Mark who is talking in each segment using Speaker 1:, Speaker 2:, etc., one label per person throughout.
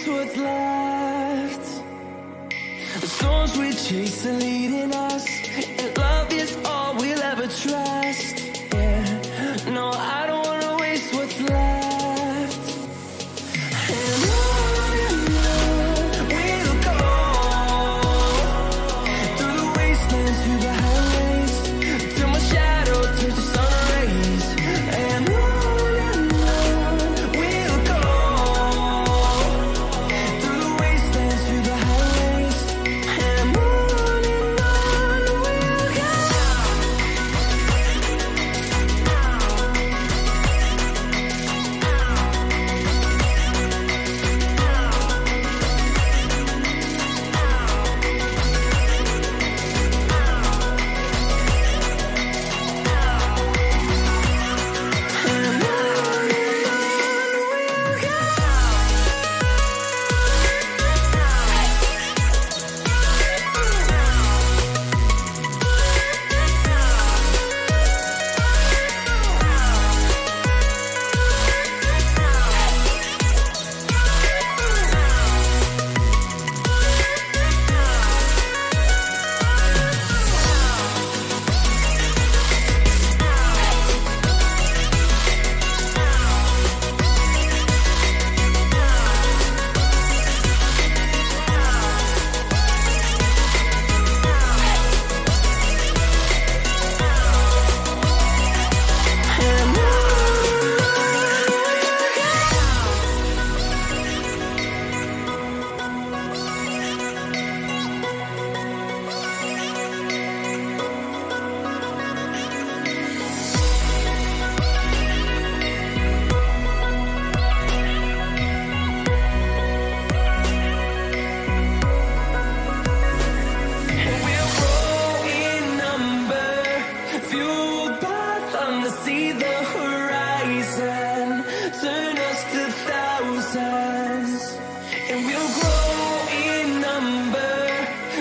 Speaker 1: waste what's left. The storms we chase are leading us, and love is all we'll ever trust. Yeah, no, I don't wanna waste what's left. And on we'll go, through the wastelands, through the highways, till my shadow turns to sun rays. And on we'll go, through the wastelands, through the highways, and on we'll go. See the horizon, turn us to thousands, and we'll grow in number,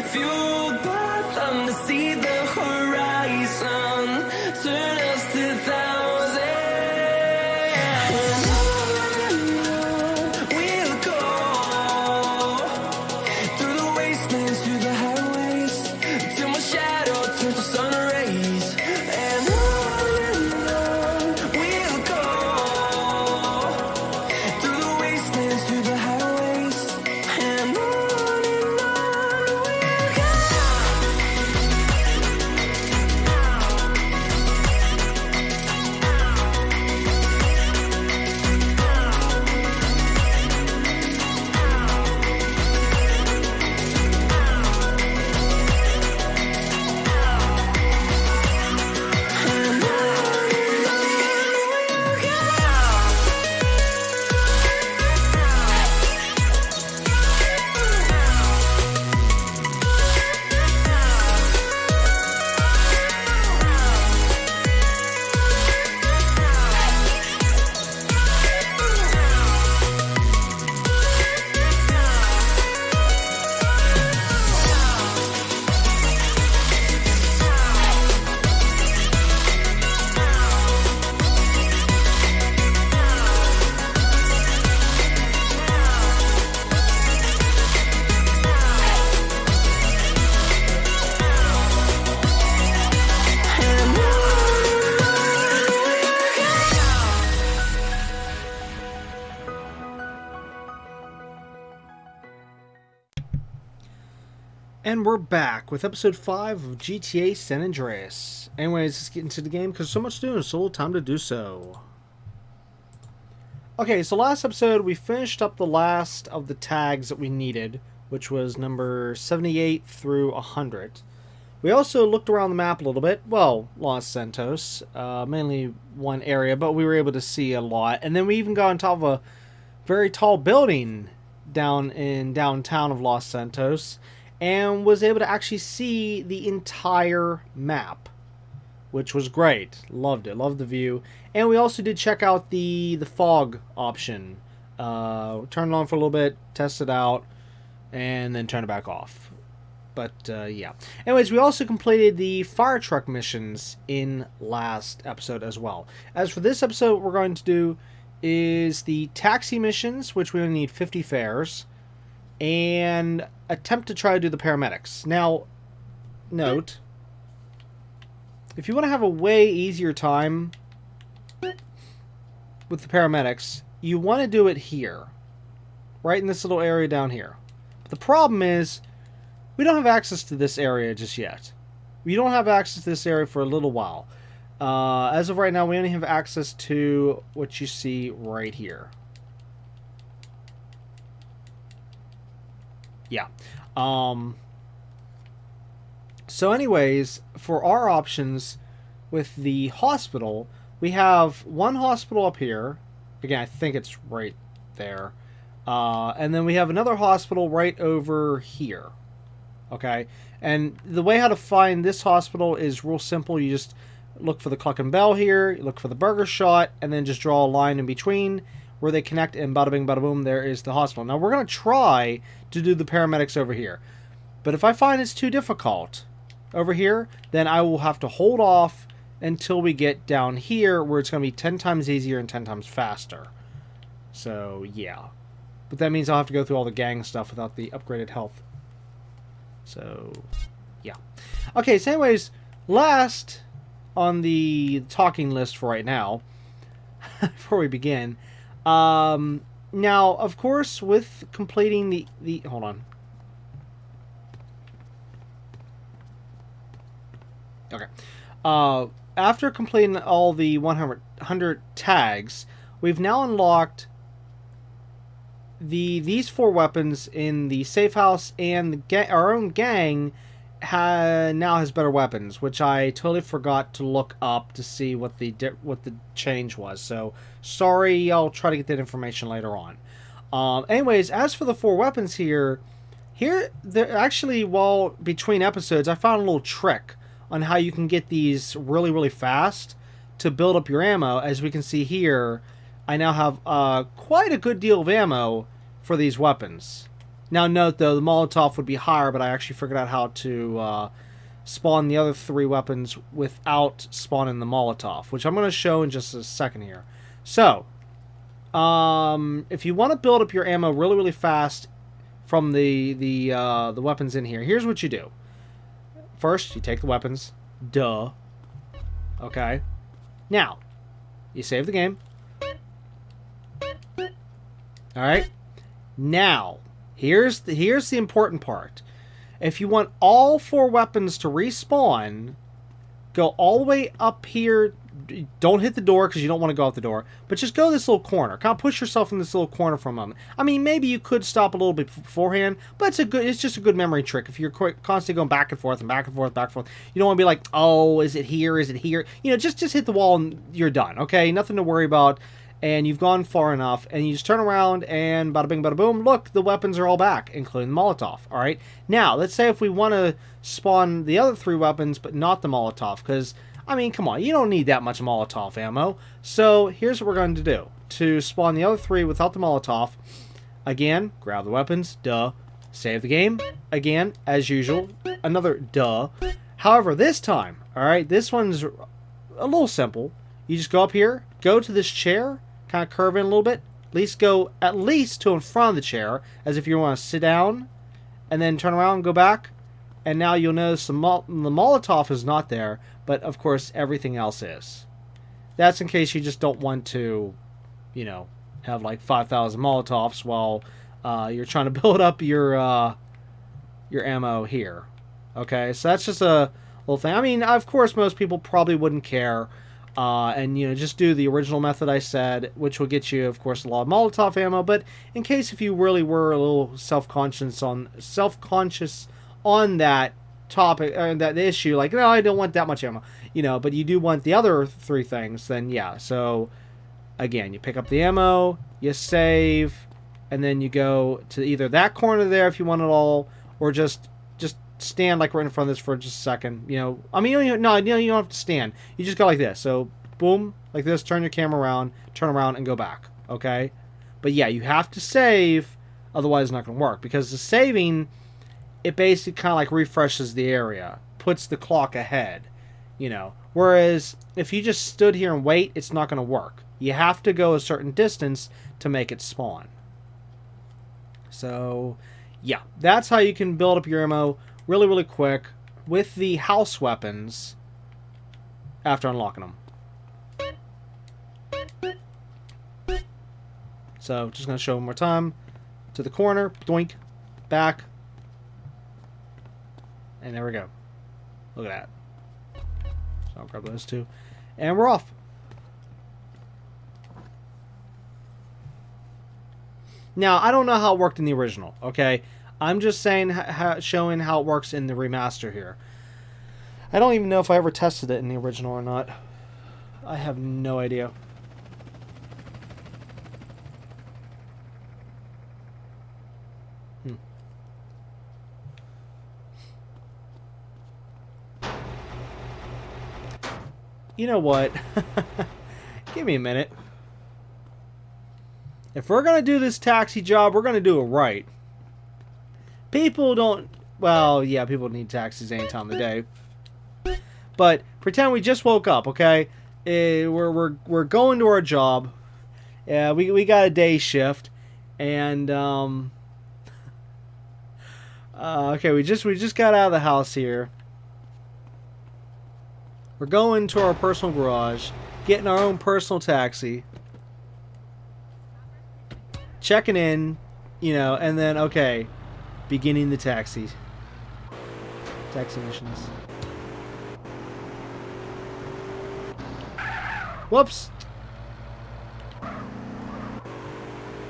Speaker 1: fueled by thunder. See the horizon, turn us to thousands, and on we'll go, through the wastelands, through the highways, till my shadow turns to sun rays. And on we'll go, through the wastelands, through the highways, and on we'll go.
Speaker 2: And we're back with episode 5 of GTA San Andreas. Anyways, let's get into the game because so much to do and so little time to do so. Okay, so last episode we finished up the last of the tags that we needed, which was number 78 through 100. We also looked around the map a little bit. Well, Los Santos, mainly one area, but we were able to see a lot. And then we even got on top of a very tall building down in downtown of Los Santos, and was able to actually see the entire map, which was great. Loved it. Loved the view. And we also did check out the fog option. Turn it on for a little bit, test it out, and then turn it back off. But, yeah. Anyways, we also completed the fire truck missions in last episode as well. As for this episode, what we're going to do is the taxi missions, which we only need 50 fares, and attempt to try to do the paramedics. Now, note, if you want to have a way easier time with the paramedics, you want to do it here, right in this little area down here. But the problem is, we don't have access to this area just yet. We don't have access to this area for a little while. As of right now, we only have access to what you see right here. Yeah. So anyways, for our options with the hospital, we have one hospital up here. Again, I think it's right there. And then we have another hospital right over here. Okay? And the way how to find this hospital is real simple. You just look for the Cluck and Bell here, you look for the burger shot, and then just draw a line in between where they connect, and bada bing, bada boom, there is the hospital. Now, we're going to try to do the paramedics over here. But if I find it's too difficult over here, then I will have to hold off until we get down here, where it's going to be 10 times easier and 10 times faster. So, yeah. But that means I'll have to go through all the gang stuff without the upgraded health. So, yeah. Okay, so anyways, last on the talking list for right now, before we begin, now, of course, with completing the hold on. Okay. After completing all the 100 tags, we've now unlocked these 4 weapons in the safe house, and our own gang now has better weapons, which I totally forgot to look up to see what the change was. So sorry, I'll try to get that information later on. Anyways, as for the 4 weapons here, actually, while between episodes, I found a little trick on how you can get these really, really fast to build up your ammo. As we can see here, I now have quite a good deal of ammo for these weapons. Now note, though, the Molotov would be higher, but I actually figured out how to spawn the other 3 weapons without spawning the Molotov, which I'm going to show in just a second here. So, if you want to build up your ammo really, really fast from the weapons in here, here's what you do. First, you take the weapons. Duh. Okay. Now, you save the game. Alright. Now, here's the important part. If you want all 4 weapons to respawn, go all the way up here. Don't hit the door because you don't want to go out the door. But just go this little corner. Kind of push yourself in this little corner for a moment. I mean, maybe you could stop a little bit beforehand, but it's just a good memory trick. If you're constantly going back and forth and back and forth, back and forth, you don't want to be like, oh, is it here? Is it here? You know, just hit the wall and you're done. Okay, nothing to worry about. And you've gone far enough, and you just turn around, and bada bing, bada boom, look, the weapons are all back, including the Molotov, alright? Now, let's say if we want to spawn the other 3 weapons, but not the Molotov, because, I mean, come on, you don't need that much Molotov ammo. So, here's what we're going to do. To spawn the other 3 without the Molotov, again, grab the weapons, duh. Save the game, again, as usual, another duh. However, this time, alright, this one's a little simple. You just go up here, go to this chair, kind of curve in a little bit, go at least to in front of the chair, as if you want to sit down, and then turn around and go back, and now you'll notice the Molotov is not there, but of course everything else is. That's in case you just don't want to, you know, have like 5,000 Molotovs while you're trying to build up your ammo here. Okay, so that's just a little thing. I mean, of course most people probably wouldn't care. And, you know, just do the original method I said, which will get you, of course, a lot of Molotov ammo. But in case if you really were a little self-conscious on that topic, that issue, like, no, I don't want that much ammo, you know, but you do want the other 3 things, then yeah. So, again, you pick up the ammo, you save, and then you go to either that corner there if you want it all, or just stand like right in front of this for just a second. You know, I mean, you don't have to stand. You just go like this. So, boom, like this, turn your camera around, turn around, and go back. Okay? But yeah, you have to save, otherwise it's not going to work. Because the saving, it basically kind of like refreshes the area, puts the clock ahead, you know. Whereas, if you just stood here and wait, it's not going to work. You have to go a certain distance to make it spawn. So, yeah, that's how you can build up your ammo really, really quick with the house weapons after unlocking them. So, just going to show one more time. To the corner, doink, back, and there we go. Look at that. So I'll grab those two, and we're off. Now, I don't know how it worked in the original, okay? I'm just saying, showing how it works in the remaster here. I don't even know if I ever tested it in the original or not. I have no idea. You know what? Give me a minute. If we're going to do this taxi job, we're going to do it right. People don't... Well, yeah, people need taxis any time of the day. But pretend we just woke up, okay? We're going to our job. Yeah, we got a day shift. And, okay, we just got out of the house here. We're going to our personal garage, getting our own personal taxi, checking in, you know, and then, okay, beginning the taxi missions. Whoops.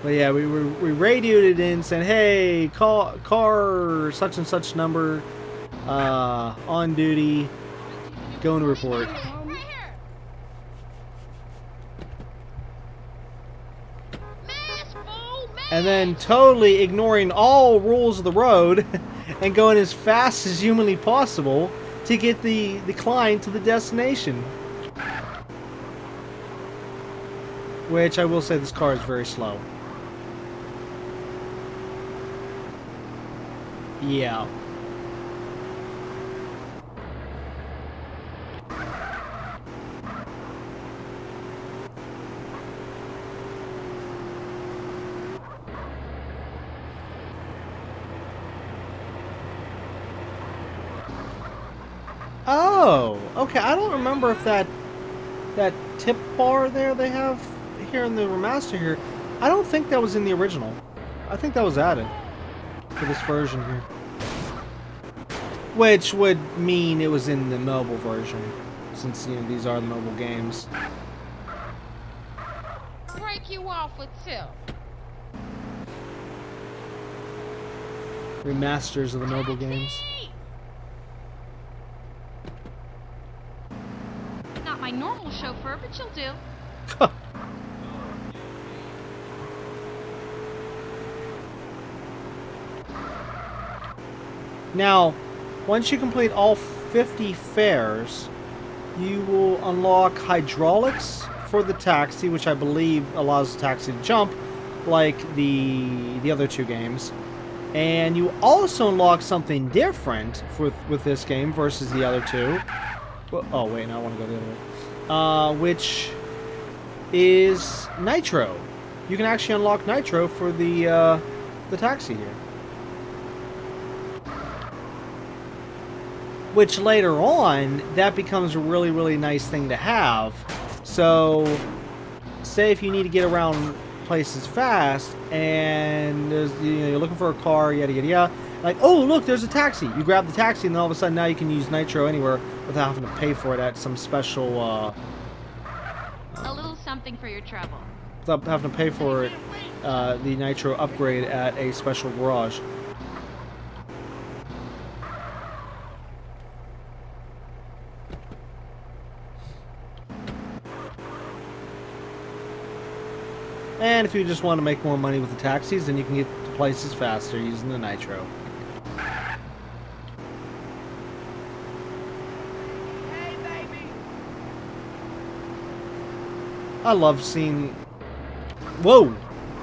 Speaker 2: But yeah, we radioed it in, saying, hey, car such and such number, on duty. Going to report. And then totally ignoring all rules of the road and going as fast as humanly possible to get the client to the destination. Which I will say, this car is very slow. Yeah. Oh, okay. I don't remember if that tip bar there they have here in the remaster here. I don't think that was in the original. I think that was added for this version here. Which would mean it was in the mobile version, since, you know, these are the mobile games.
Speaker 3: Break you off with two.
Speaker 2: Remasters of the mobile games.
Speaker 3: Not my normal chauffeur, but you'll do.
Speaker 2: Now, once you complete all 50 fares, you will unlock hydraulics for the taxi, which I believe allows the taxi to jump, like the other two games. And you also unlock something different with this game versus the other two. Oh wait, no, I want to go the other way. Which is Nitro. You can actually unlock Nitro for the taxi here. Which later on, that becomes a really, really nice thing to have. So, say if you need to get around places fast, and there's, you know, you're looking for a car, yada yada yada. Like, oh look, there's a taxi. You grab the taxi, and then all of a sudden now you can use Nitro anywhere without having to pay for it at some special.
Speaker 3: A little something for your trouble.
Speaker 2: Without having to pay for it, the Nitro upgrade at a special garage. And if you just want to make more money with the taxis, then you can get to places faster using the Nitro.
Speaker 4: Hey, baby.
Speaker 2: I love seeing, whoa,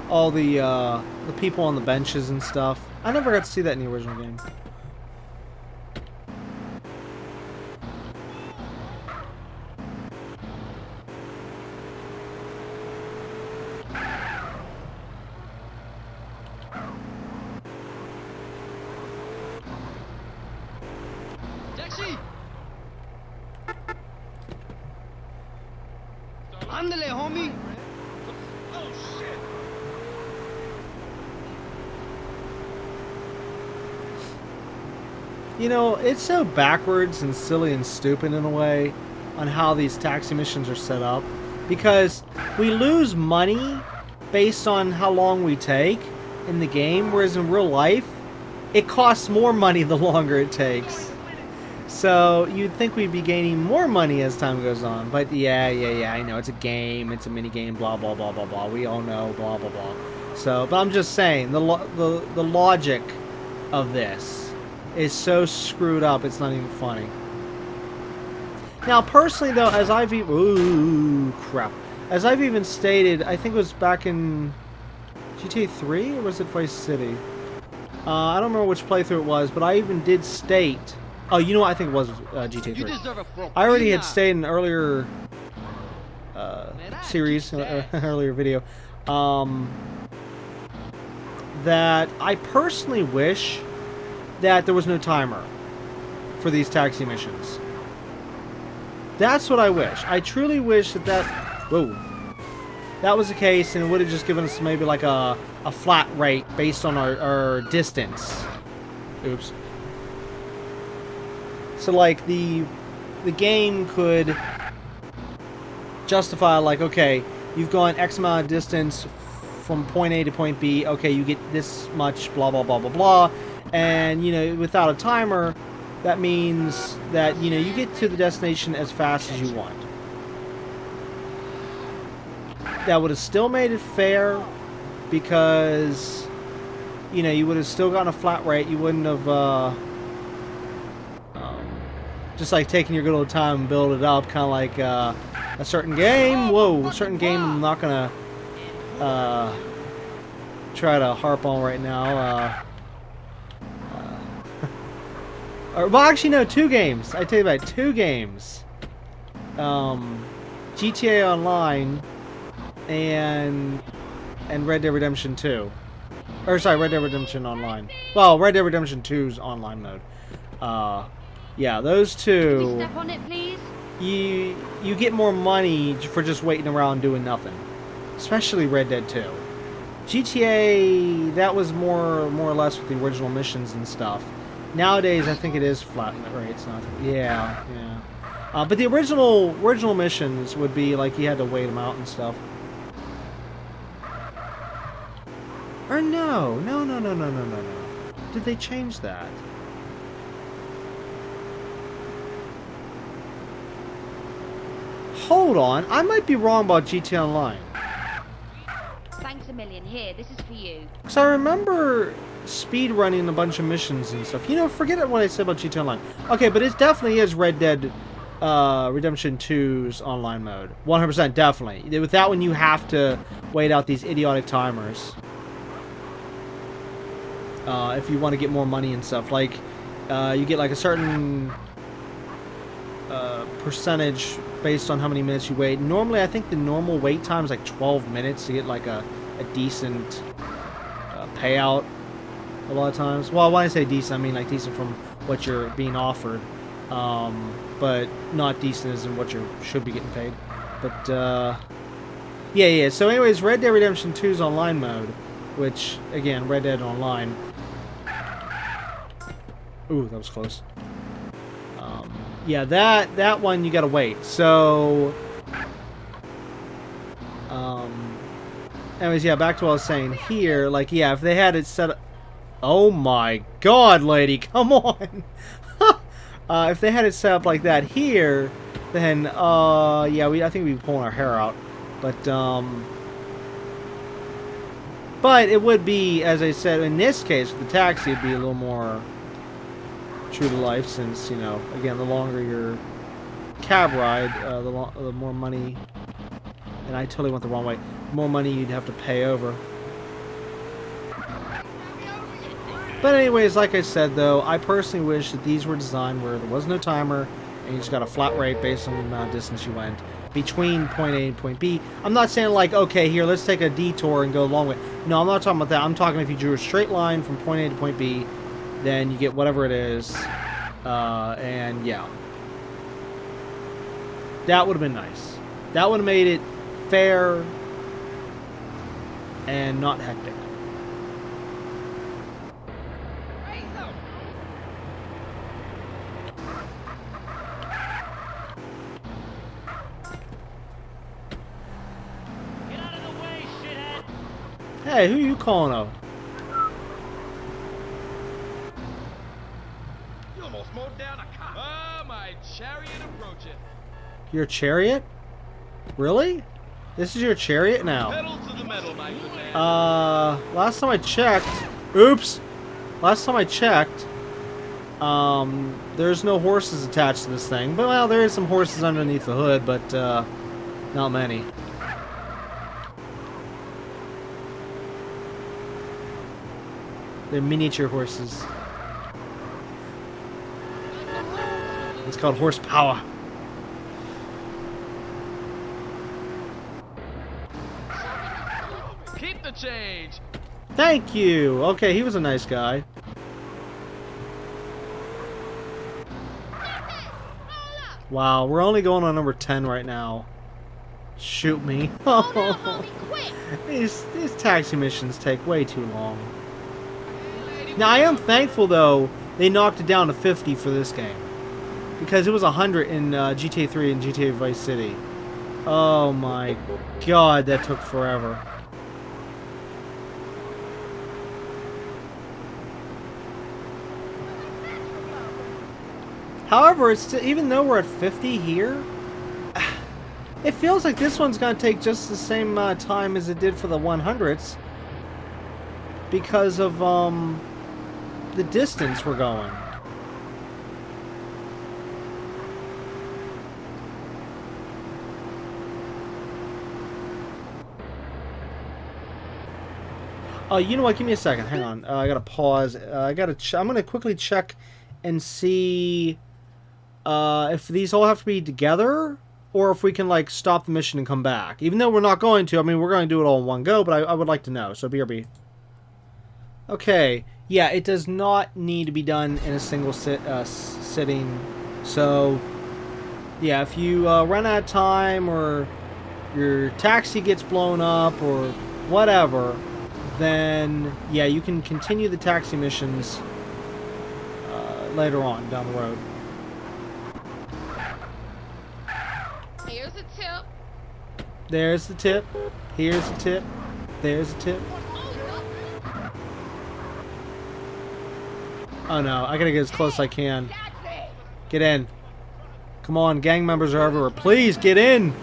Speaker 2: all the people on the benches and stuff. I never got to see that in the original game.
Speaker 4: taxi! Ándale, homie! Oh, shit!
Speaker 2: You know, it's so backwards and silly and stupid in a way on how these taxi missions are set up, because we lose money based on how long we take in the game, whereas in real life, it costs more money the longer it takes. So you'd think we'd be gaining more money as time goes on, but yeah, I know it's a game, it's a mini game, blah blah blah blah blah. We all know, blah blah blah. So, but I'm just saying the logic of this is so screwed up, it's not even funny. Now, personally, though, as I've even stated, I think it was back in GTA 3 or was it Vice City? I don't remember which playthrough it was, but I even did state. Oh, you know what? I think it was GTA 3. I already had stated in an earlier series, earlier video, that I personally wish that there was no timer for these taxi missions. That's what I wish. I truly wish that was the case, and it would have just given us maybe like a flat rate based on our distance. Oops. So like the game could justify, like, okay, you've gone X amount of distance from point A to point B, okay, you get this much, blah blah blah blah blah, and you know, without a timer, that means that, you know, you get to the destination as fast as you want. That would have still made it fair, because, you know, you would have still gotten a flat rate. You wouldn't have just like taking your good old time and build it up, kind of like a certain game. A certain game I'm not gonna try to harp on right now. Well, actually, no, 2 games. I tell you about 2 games. GTA Online and Red Dead Redemption 2. Or, sorry, Red Dead Redemption Online. Well, Red Dead Redemption 2's online mode. Yeah, those 2...
Speaker 3: Can we step on it, please?
Speaker 2: You get more money for just waiting around doing nothing. Especially Red Dead 2. GTA, that was more or less with the original missions and stuff. Nowadays, I think it is flat rates. Yeah. But the original missions would be like you had to wait them out and stuff. Or no. Did they change that? Hold on, I might be wrong about GTA Online.
Speaker 3: Thanks a million. Here, this is for you.
Speaker 2: Because I remember speed running a bunch of missions and stuff. You know, forget what I said about GTA Online. Okay, but it definitely is Red Dead Redemption 2's online mode. 100%, definitely. With that one, you have to wait out these idiotic timers. If you want to get more money and stuff. Like, you get like a certain percentage based on how many minutes you wait. Normally, I think the normal wait time is like 12 minutes to get like a decent payout a lot of times. Well, when I say decent, I mean like decent from what you're being offered, but not decent as in what you should be getting paid. But yeah. So anyways, Red Dead Redemption 2's online mode, which again, Red Dead Online. Ooh, that was close. Yeah, that one you gotta wait. So, anyways, yeah, back to what I was saying here. Like, yeah, if they had it set up... Oh my god, lady, come on! If they had it set up like that here, then, yeah, I think we'd be pulling our hair out. But it would be, as I said, in this case, with the taxi, it'd be a little more true to life, since, you know, again, the longer your cab ride, the more money, and I totally went the wrong way, more money you'd have to pay over. But anyways, like I said, though, I personally wish that these were designed where there was no timer, and you just got a flat rate based on the amount of distance you went between point A and point B. I'm not saying like, okay, here, let's take a detour and go a long way. No, I'm not talking about that. I'm talking if you drew a straight line from point A to point B, then you get whatever it is, And yeah. That would have been nice. That would have made it fair and not hectic.
Speaker 4: Get out of the way, shithead!
Speaker 2: Hey, who you calling out?
Speaker 4: You almost mowed down a cop. Oh, my chariot approaching.
Speaker 2: Your chariot? Really? This is your chariot now?
Speaker 4: Pedal to the metal, my good man.
Speaker 2: Last time I checked... Oops! Last time I checked, there's no horses attached to this thing. But, well, there is some horses underneath the hood, but, not many. They're miniature horses. It's called horsepower.
Speaker 4: Keep the change.
Speaker 2: Thank you! Okay, he was a nice guy. Wow, we're only going on number 10 right now. Shoot me. These taxi missions take way too long. Now, I am thankful, though, they knocked it down to 50 for this game. Because it was 100 in GTA 3 and GTA Vice City. Oh my god, that took forever. However, it's still, even though we're at 50 here, it feels like this one's going to take just the same time as it did for the 100s. Because of the distance we're going. Oh, you know what? Give me a second. Hang on. I gotta pause. I'm gonna quickly check and see if these all have to be together, or if we can like stop the mission and come back. Even though we're not going to. I mean, we're going to do it all in one go, but I would like to know. So BRB. Okay. Yeah, it does not need to be done in a single sitting. So, yeah, if you run out of time or your taxi gets blown up or whatever, then yeah, you can continue the taxi missions later on down the road.
Speaker 3: Here's a tip.
Speaker 2: There's the tip. Here's the tip. There's the tip. Oh no, I gotta get as close as I can. Get in. Come on, gang members are everywhere. Please get in!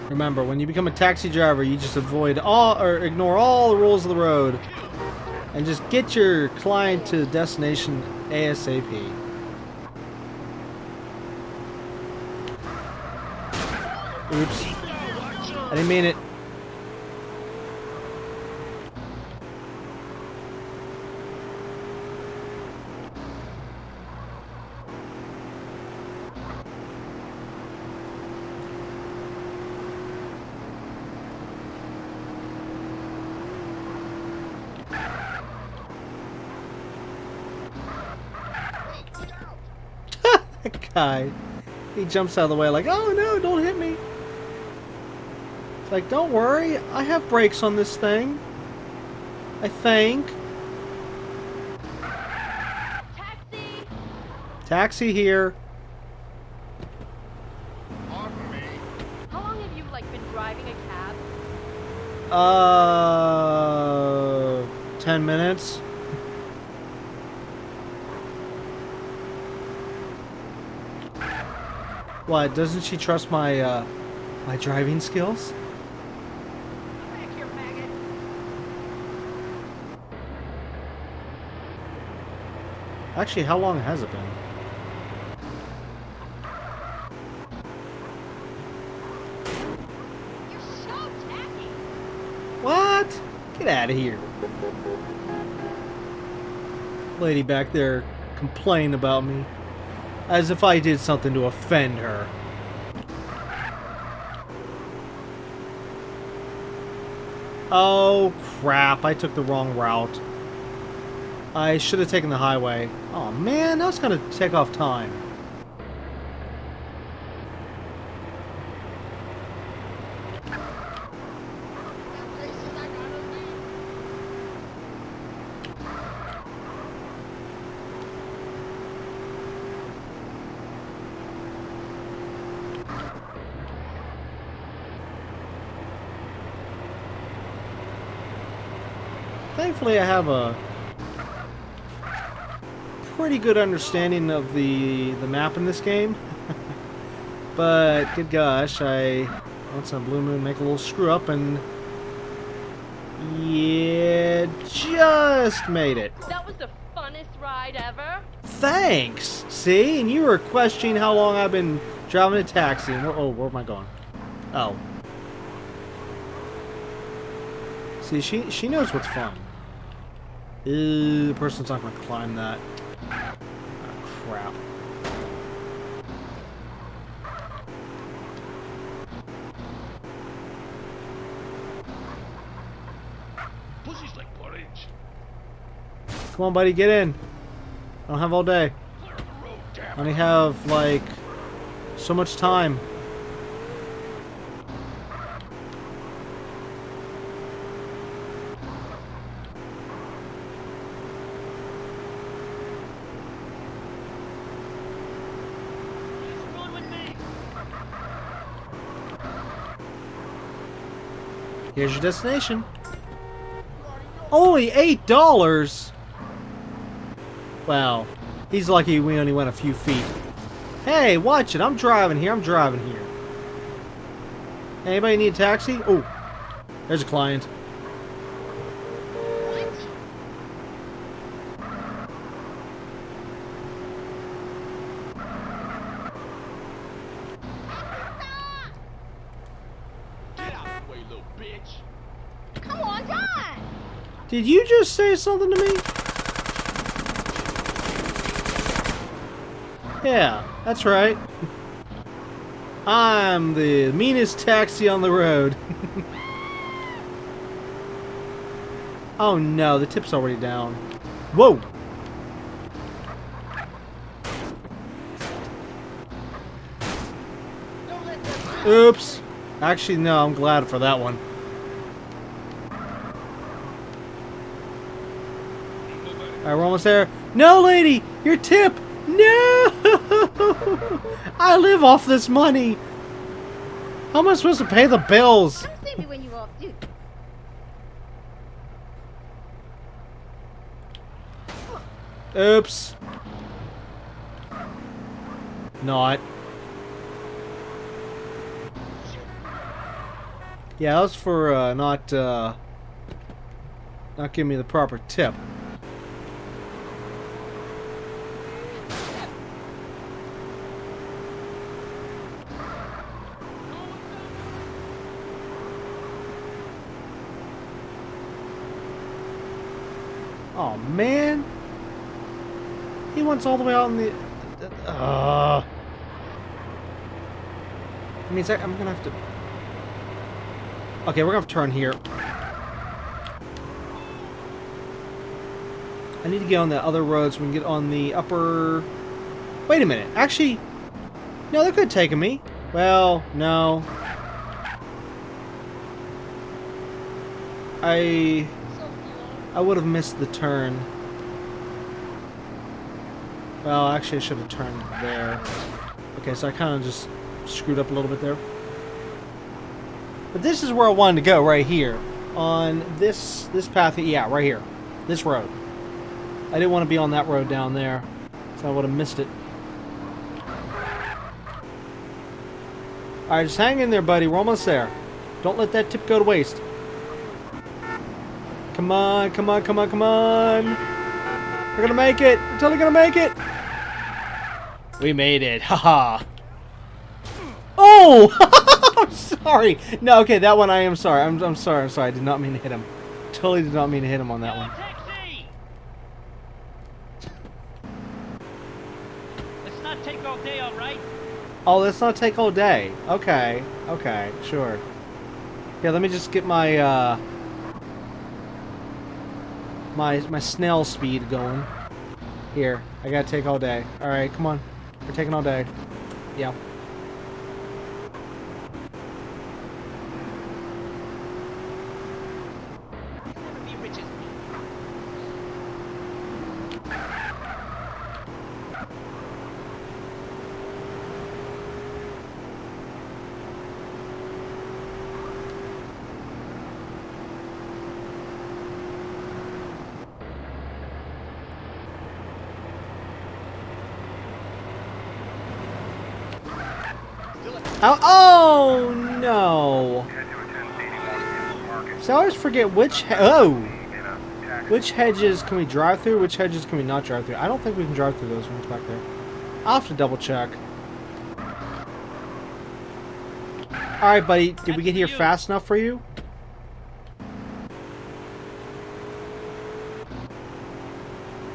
Speaker 2: Remember, when you become a taxi driver, you just avoid all or ignore all the rules of the road and just get your client to the destination ASAP. Oops. I didn't mean it. That guy, he jumps out of the way like, oh no, don't hit me. It's like, don't worry, I have brakes on this thing. I think.
Speaker 3: Taxi!
Speaker 2: Taxi here.
Speaker 3: How long have you, been driving a cab?
Speaker 2: 10 minutes. What, doesn't she trust my, my driving skills?
Speaker 3: Back here, maggot.
Speaker 2: Actually, how long has it been?
Speaker 3: You're so tacky.
Speaker 2: What? Get out of here. Lady back there complaining about me. As if I did something to offend her. Oh, crap. I took the wrong route. I should have taken the highway. Oh, man. That's going to take off time. Thankfully, I have a pretty good understanding of the map in this game. But, good gosh, once on Blue Moon, make a little screw up and... Yeah, just made it.
Speaker 5: That was the funnest ride ever.
Speaker 2: Thanks! See? And you were questioning how long I've been driving a taxi. And where am I going? Oh. See, she knows what's fun. The person's not going to climb that. Oh, crap.
Speaker 4: Pussy's like porridge.
Speaker 2: Come on, buddy, get in. I don't have all day.
Speaker 4: Clear the road, damn.
Speaker 2: I only have, like, so much time. Here's your destination. Only $8? Well, he's lucky we only went a few feet. Hey, watch it. I'm driving here. I'm driving here. Anybody need a taxi? Oh, there's a client.
Speaker 4: Get out of the way, little bitch.
Speaker 5: Come on, John.
Speaker 2: Did you just say something to me? Yeah, that's right. I'm the meanest taxi on the road. Oh no, the tip's already down. Whoa! Oops. Actually, no, I'm glad for that one. Alright, we're almost there. No, lady! Your tip! No! I live off this money! How am I supposed to pay the bills?
Speaker 5: Come see me when you off duty.
Speaker 2: Oops. Not. Yeah, that was for not giving me the proper tip. Oh man, he wants all the way out in the. That means I'm gonna have to. Okay, we're gonna have to turn here. I need to get on the other road so we can get on the upper... Wait a minute. Actually, no, they could have taken me. Well, no. I would have missed the turn. Well, actually, I should have turned there. Okay, so I kind of just screwed up a little bit there. But this is where I wanted to go, right here. On this path, yeah, right here. This road. I didn't want to be on that road down there, so I would have missed it. Alright, just hang in there, buddy. We're almost there. Don't let that tip go to waste. Come on, come on, come on, come on. We're gonna make it. We're totally gonna make it. We made it. Haha. Oh! I'm sorry. No, okay, that one I am sorry. I'm sorry. I'm sorry. I did not mean to hit him. Totally did not mean to hit him on that one.
Speaker 6: Taxi! Let's not take all day, all right?
Speaker 2: Oh, let's not take all day. Okay. Okay, sure. Yeah, let me just get my my snail speed going. Here, I gotta take all day. All right, come on. We're taking all day. Yeah. Oh no! So I always forget which which hedges can we drive through, which hedges can we not drive through. I don't think we can drive through those ones back there. I'll have to double check. Alright buddy, did we get here fast enough for you?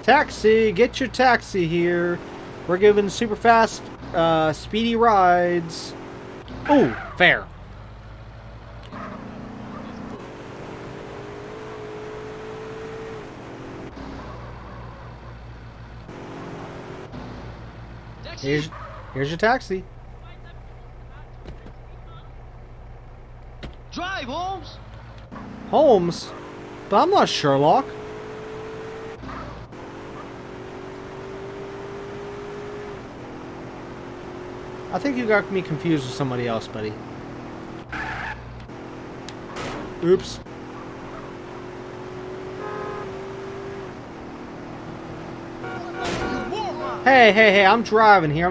Speaker 2: Taxi! Get your taxi here! We're giving super fast, speedy rides. Ooh, fair. Here's your taxi.
Speaker 6: Drive, Holmes.
Speaker 2: Holmes? But I'm not Sherlock. I think you got me confused with somebody else, buddy. Oops. Hey, I'm driving here.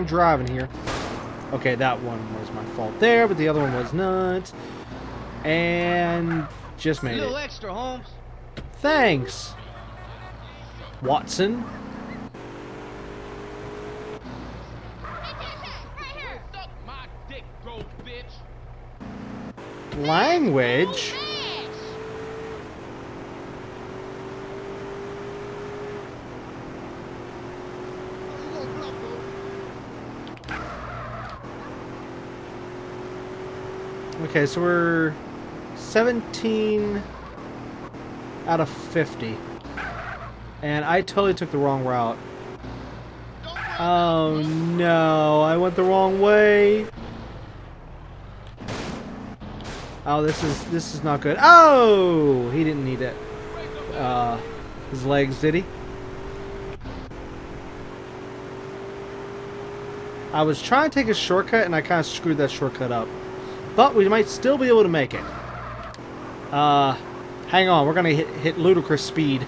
Speaker 2: Okay, that one was my fault there, but the other one was not. And just made
Speaker 6: A little
Speaker 2: it.
Speaker 6: extra, Holmes.
Speaker 2: Thanks, Watson.
Speaker 4: Suck my dick, bro, bitch.
Speaker 2: Language? Okay, so we're 17 out of 50. And I totally took the wrong route. Oh no, I went the wrong way. Oh, this is not good. Oh, he didn't need it. His legs, did he? I was trying to take a shortcut and I kind of screwed that shortcut up. But we might still be able to make it. Hang on, we're gonna hit ludicrous speed.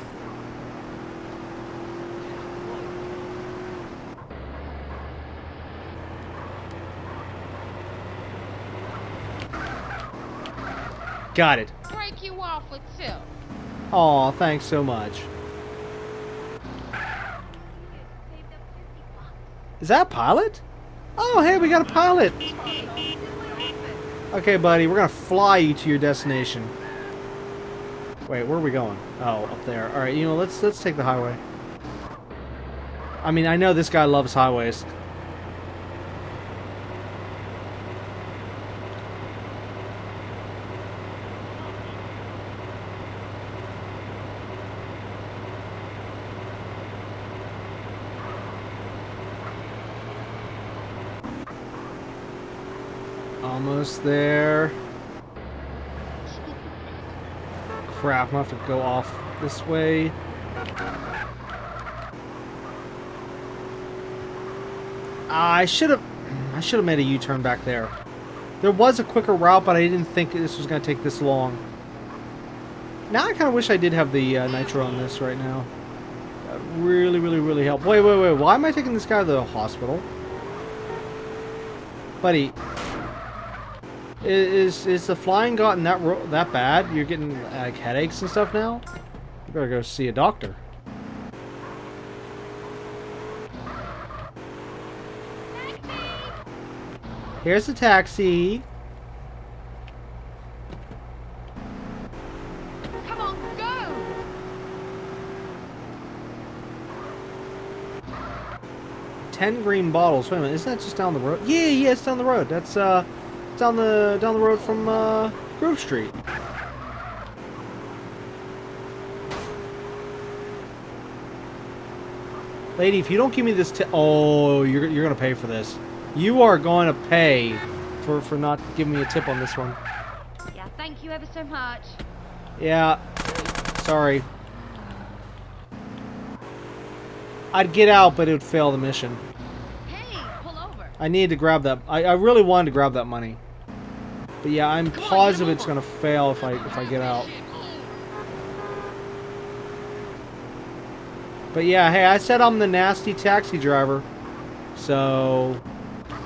Speaker 2: Got it.
Speaker 3: Break you off with two.
Speaker 2: Aw, thanks so much. Is that a pilot? Oh, hey, we got a pilot. Okay, buddy, we're gonna fly you to your destination. Wait, where are we going? Oh, up there. All right, you know, let's take the highway. I mean, I know this guy loves highways. Almost there. Crap, I'm gonna have to go off this way. I should have made a U-turn back there. There was a quicker route, but I didn't think this was gonna take this long. Now I kind of wish I did have the nitro on this right now. That really, really, really help. Wait. Why am I taking this guy to the hospital? Buddy, is the flying gotten that bad? You're getting like headaches and stuff now? You better go see a doctor. Here's the taxi.
Speaker 3: Come on, go!
Speaker 2: 10 green bottles. Wait a minute, isn't that just down the road? Yeah, it's down the road. That's down the road from Grove Street. Lady, if you don't give me this tip... Oh, you're going to pay for this. You are going to pay for not giving me a tip on this one.
Speaker 3: Yeah, thank you ever so much.
Speaker 2: Yeah. Sorry. I'd get out, but it would fail the mission.
Speaker 3: Hey, pull over.
Speaker 2: I needed to grab that. I really wanted to grab that money. But yeah, I'm positive it's going to fail if I get out. But yeah, hey, I said I'm the nasty taxi driver. So,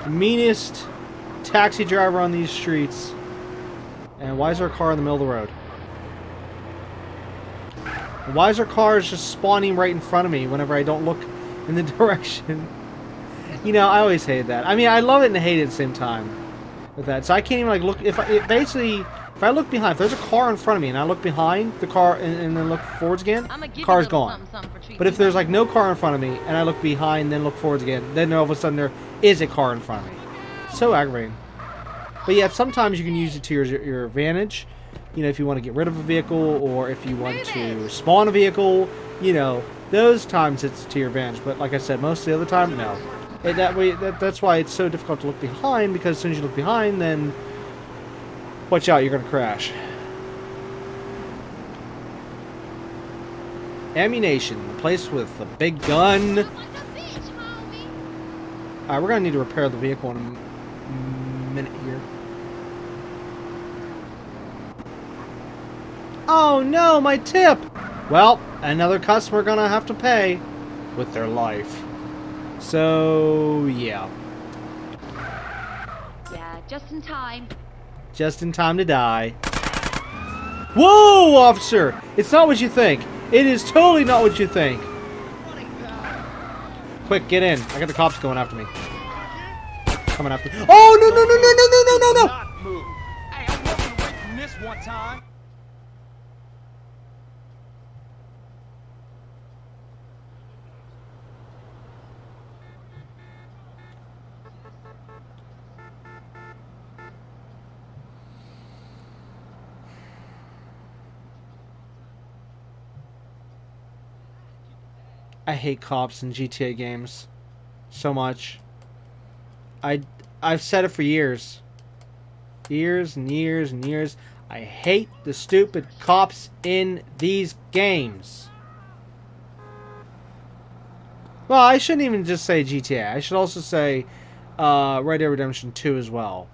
Speaker 2: meanest taxi driver on these streets. And why is there a car in the middle of the road? And why is there cars just spawning right in front of me whenever I don't look in the direction? You know, I always hate that. I mean, I love it and hate it at the same time with that. So I can't even like look. If I look behind, if there's a car in front of me and I look behind the car and then look forwards again, the car's gone. But if there's like no car in front of me and I look behind then look forwards again, then all of a sudden there is a car in front of me. So aggravating. But yeah, sometimes you can use it to your advantage. You know, if you want to get rid of a vehicle or if you want to spawn a vehicle, you know, those times it's to your advantage. But like I said, most of the other time, no. That's why it's so difficult to look behind, because as soon as you look behind, then watch out, you're going to crash. Ammunition, the place with the big gun. Alright, we're going to need to repair the vehicle in a minute here. Oh no, my tip! Well, another customer gonna have to pay with their life. So, yeah.
Speaker 3: Yeah, just in time.
Speaker 2: Just in time to die. Whoa, officer! It's not what you think. It is totally not what you think. Quick, get in. I got the cops going after me. Coming after me. Oh, no, no, no, no, no, no, no, no, no!
Speaker 4: Not move. Hey, I'm walking away from this one time.
Speaker 2: I hate cops in GTA games so much. I've said it for years. Years and years and years. I hate the stupid cops in these games. Well, I shouldn't even just say GTA. I should also say Red Dead Redemption 2 as well.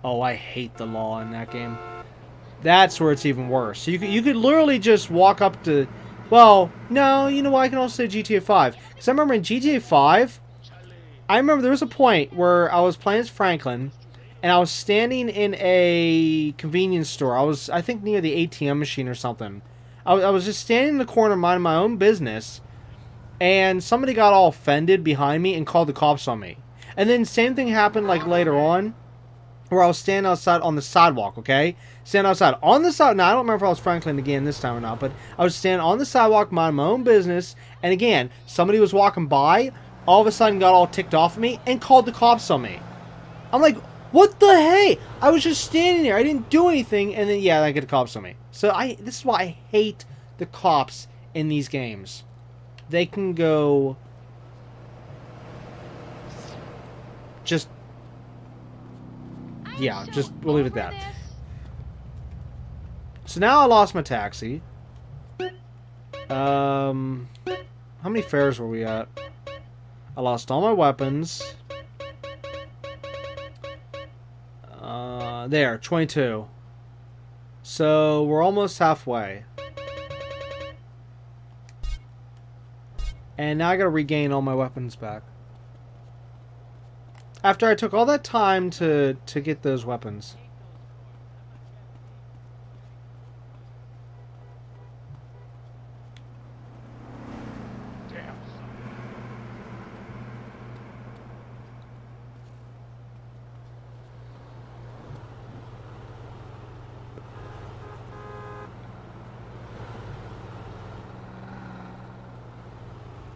Speaker 2: Oh, I hate the law in that game. That's where it's even worse. So you could literally just walk up to... Well, no, you know what? I can also say GTA 5. Because I remember in GTA 5, I remember there was a point where I was playing as Franklin, and I was standing in a convenience store. I think, near the ATM machine or something. I was just standing in the corner minding my own business, and somebody got all offended behind me and called the cops on me. And then same thing happened, like, later on, where I was standing outside on the sidewalk, okay? Standing outside on the side. Now, I don't remember if I was Franklin again this time or not, but I was standing on the sidewalk, minding my own business, and again, somebody was walking by, all of a sudden got all ticked off at me, and called the cops on me. I'm like, what the hey? I was just standing there. I didn't do anything, and then, yeah, I get the cops on me. So, this is why I hate the cops in these games. They can go... Just... Yeah, just, we'll leave it at that. So now I lost my taxi. How many fares were we at? I lost all my weapons. There, 22. So we're almost halfway. And now I gotta regain all my weapons back. After I took all that time to get those weapons.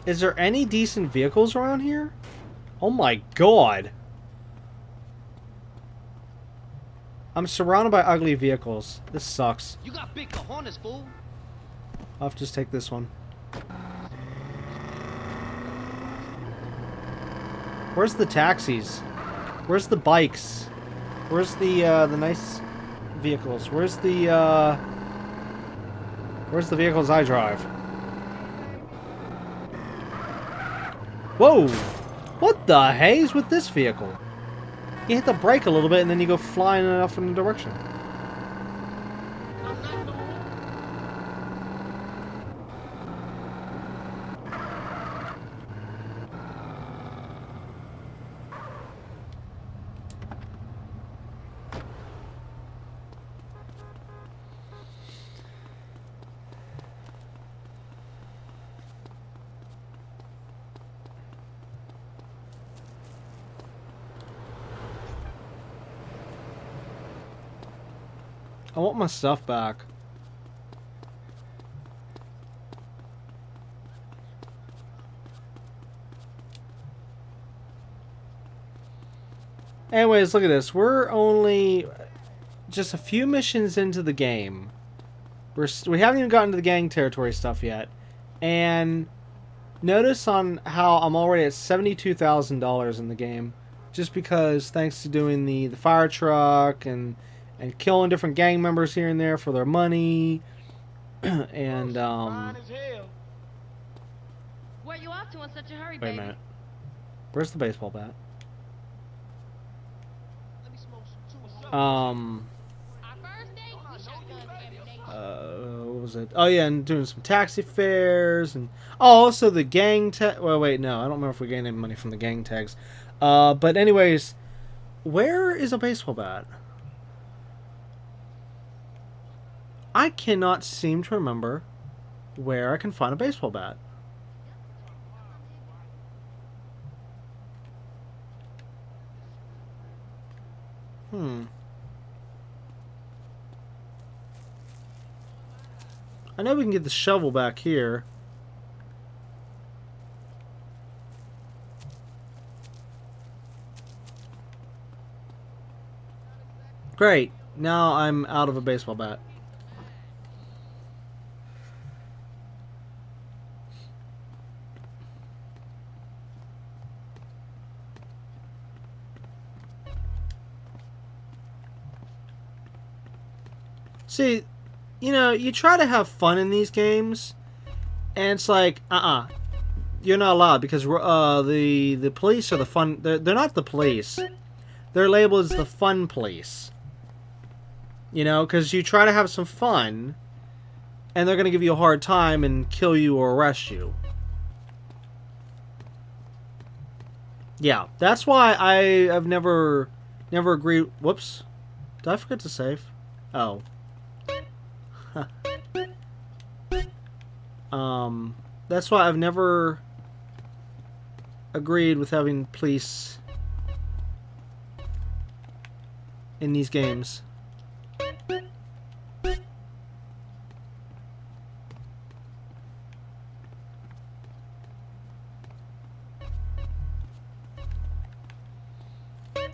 Speaker 2: Is there any decent vehicles around here? Oh my god. I'm surrounded by ugly vehicles. This sucks.
Speaker 6: You got big cojones, fool.
Speaker 2: I'll have to just take this one. Where's the taxis? Where's the bikes? Where's the nice vehicles? Where's the vehicles I drive? Whoa! What the haze with this vehicle? You hit the brake a little bit and then you go flying off in a direction. I want my stuff back. Anyways, look at this. We're only just a few missions into the game. We haven't even gotten to the gang territory stuff yet. And notice on how I'm already at $72,000 in the game. Just because thanks to doing the fire truck and killing different gang members here and there for their money. And,
Speaker 3: Where you off to in such a hurry,
Speaker 2: wait
Speaker 3: baby?
Speaker 2: a minute. Where's the baseball bat?
Speaker 3: Our first date, we shotgun ammunition.
Speaker 2: What was it? Oh yeah, and doing some taxi fares and also the gang tag. Well, wait, no, I don't remember if we gained any money from the gang tags. But anyways, where is a baseball bat? I cannot seem to remember where I can find a baseball bat. I know we can get the shovel back here. Great. Now I'm out of a baseball bat. See, you know, you try to have fun in these games, and it's like, you're not allowed because the police are the fun. They're not the police. They're labeled as the fun police. You know, because you try to have some fun, and they're gonna give you a hard time and kill you or arrest you. Yeah, that's why I have never agreed. Whoops, did I forget to save? Oh. That's why I've never agreed with having police in these games.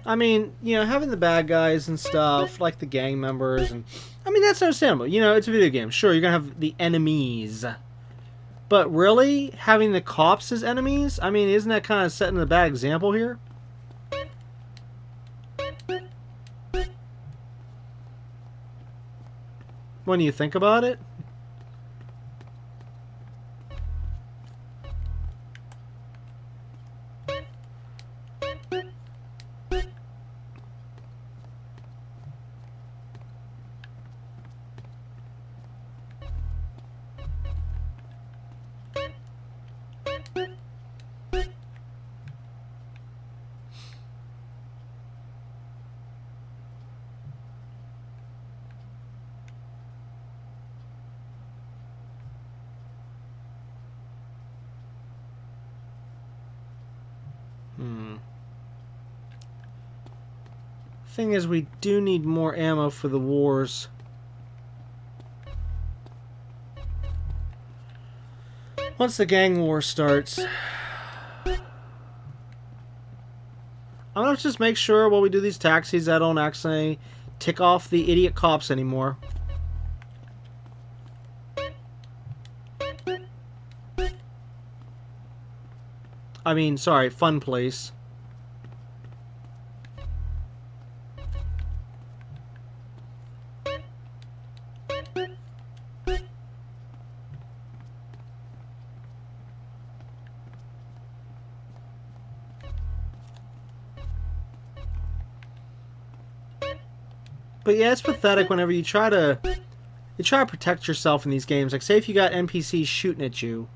Speaker 2: I mean, you know, having the bad guys and stuff, like the gang members, and I mean, that's understandable. You know, it's a video game. Sure, you're gonna have the enemies. But really, having the cops as enemies? I mean, isn't that kind of setting a bad example here? When you think about it? Thing is, we do need more ammo for the wars. Once the gang war starts, I'm gonna have to just make sure while we do these taxis I don't accidentally tick off the idiot cops anymore. I mean, sorry, fun place. But yeah, it's pathetic whenever you try to protect yourself in these games. Like, say if you got NPCs shooting at you,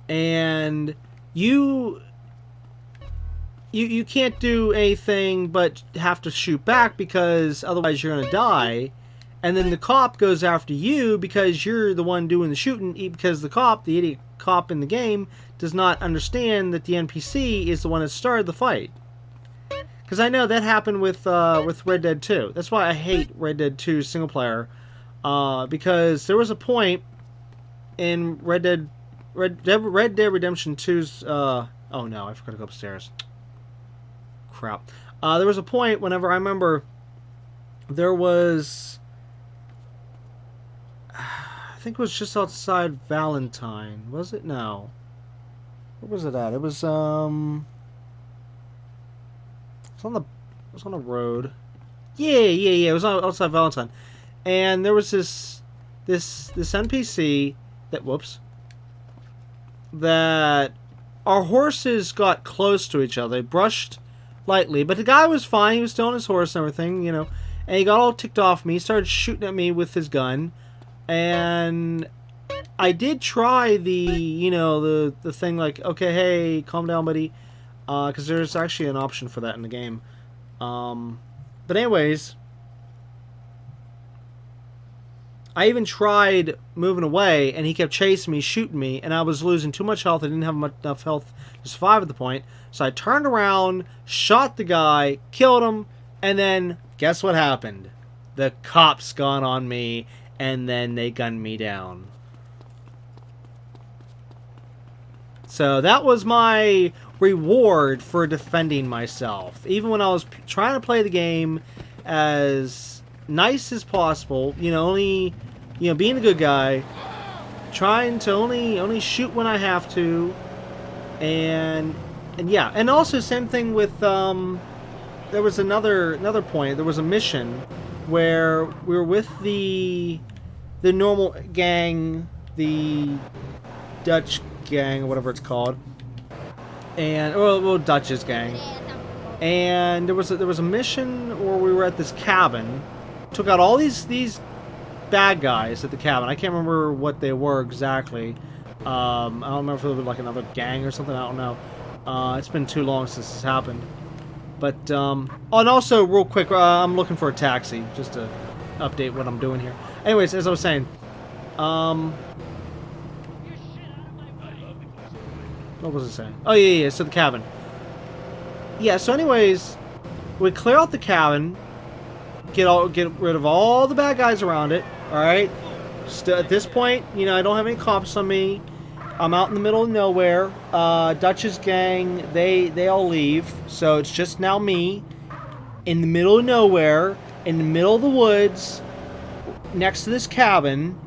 Speaker 2: and you can't do anything but have to shoot back because otherwise you're gonna die. And then the cop goes after you because you're the one doing the shooting, because the idiot cop in the game, does not understand that the NPC is the one that started the fight. Because I know that happened with Red Dead 2. That's why I hate Red Dead 2 single player. Because there was a point in Red Dead Redemption 2's... oh no, I forgot to go upstairs. Crap. There was a point whenever I remember there was... I think it was just outside Valentine. Was it? No. Where was it at? It was on the road. Yeah. It was outside Valentine, and there was this NPC that our horses got close to each other. They brushed lightly, but the guy was fine. He was still on his horse and everything, you know. And he got all ticked off at me. He started shooting at me with his gun, and I did try the thing like, okay, hey, calm down, buddy. Because there's actually an option for that in the game. But anyways, I even tried moving away, and he kept chasing me, shooting me, and I was losing too much health. I didn't have enough health to survive at the point. So I turned around, shot the guy, killed him, and then guess what happened? The cops got on me, and then they gunned me down. So that was my reward for defending myself. Even when I was trying to play the game as nice as possible, only, being a good guy, trying to only shoot when I have to, and yeah, and also same thing with there was another point. There was a mission where we were with the normal gang, the Dutch gang or whatever it's called, and Dutch's gang, and there was a mission where we were at this cabin, took out all these bad guys at the cabin. I can't remember what they were exactly. I don't remember if it was like another gang or something. I don't know. It's been too long since this happened. But oh, and also real quick, I'm looking for a taxi just to update what I'm doing here. Anyways, as I was saying, what was it saying? Oh yeah. So the cabin. Yeah. So anyways, we clear out the cabin, get rid of all the bad guys around it. All right. At this point, I don't have any cops on me. I'm out in the middle of nowhere. Dutch's gang, they all leave, so it's just now me in the middle of nowhere, in the middle of the woods, next to this cabin.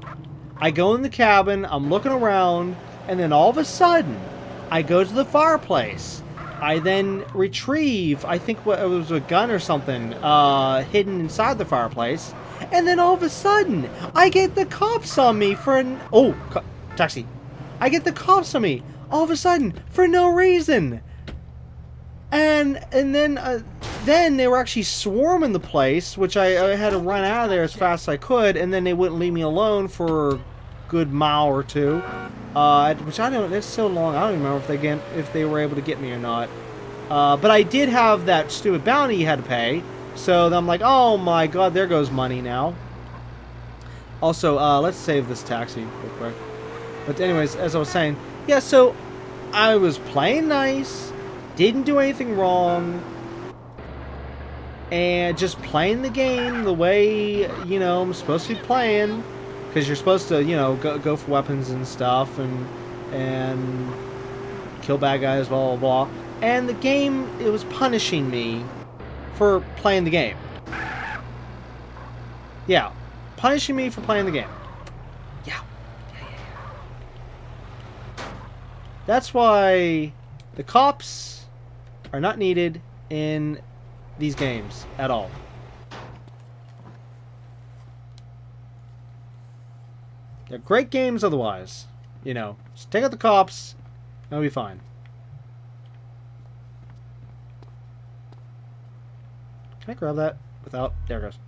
Speaker 2: I go in the cabin, I'm looking around, and then all of a sudden, I go to the fireplace. I then retrieve, I think it was a gun or something, hidden inside the fireplace, and then all of a sudden, I get the cops on me for taxi. I get the cops on me all of a sudden for no reason, and then they were actually swarming the place, which I had to run out of there as fast as I could, and then they wouldn't leave me alone for a good mile or two, which I don't. It's so long. I don't even remember if they were able to get me or not. But I did have that stupid bounty you had to pay, so I'm like, oh my god, there goes money now. Also, let's save this taxi real quick. But anyways, as I was saying, yeah, so I was playing nice, didn't do anything wrong, and just playing the game the way, I'm supposed to be playing, because you're supposed to, go for weapons and stuff, and kill bad guys, blah, blah, blah. And the game, it was punishing me for playing the game. Yeah, punishing me for playing the game. Yeah. That's why the cops are not needed in these games at all. They're great games otherwise. You know, just take out the cops, and we'll be fine. Can I grab that without... There it goes.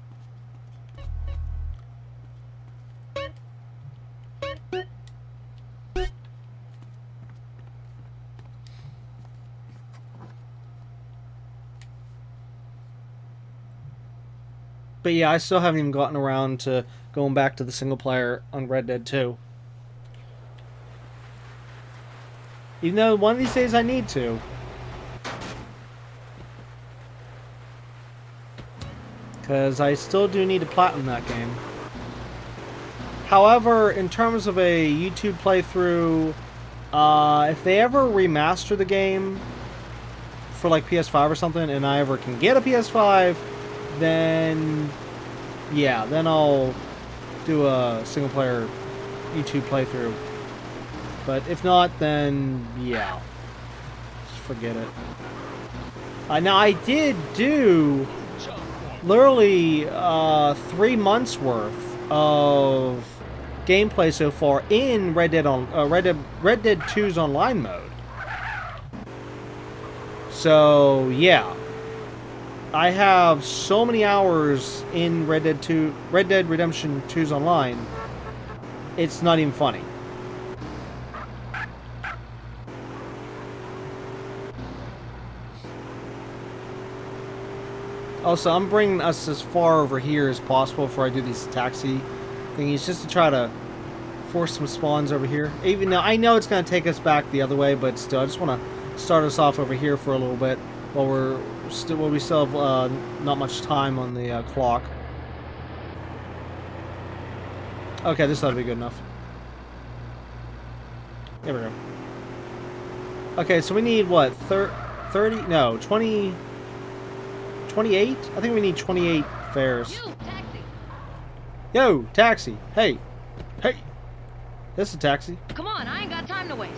Speaker 2: But yeah, I still haven't even gotten around to going back to the single player on Red Dead 2. Even though one of these days I need to. Because I still do need to platinum that game. However, in terms of a YouTube playthrough, if they ever remaster the game for like PS5 or something, and I ever can get a PS5, then yeah, then I'll do a single player YouTube playthrough. But if not, then yeah, just forget it. Now I did do literally 3 months worth of gameplay so far in Red Dead 2's online mode. So yeah, I have so many hours in Red Dead Redemption 2's online. It's not even funny. Also, I'm bringing us as far over here as possible before I do these taxi thingies, just to try to force some spawns over here. Even though I know it's going to take us back the other way, but still, I just want to start us off over here for a little bit while we still have not much time on the clock. Okay, this ought to be good enough. There we go. Okay, so we need what? 30? No, 20. 28? I think we need 28 fares.
Speaker 5: You, taxi.
Speaker 2: Yo, taxi. Hey. Hey. This is a taxi.
Speaker 5: Come on, I ain't got time to waste.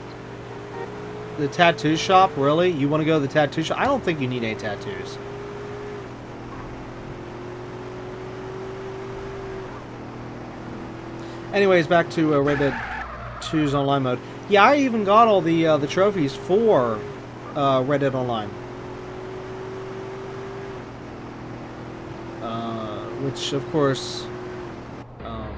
Speaker 2: The tattoo shop? Really? You want to go to the tattoo shop? I don't think you need any tattoos. Anyways, back to Red Dead 2's online mode. Yeah, I even got all the trophies for Red Dead Online. Which, of course, I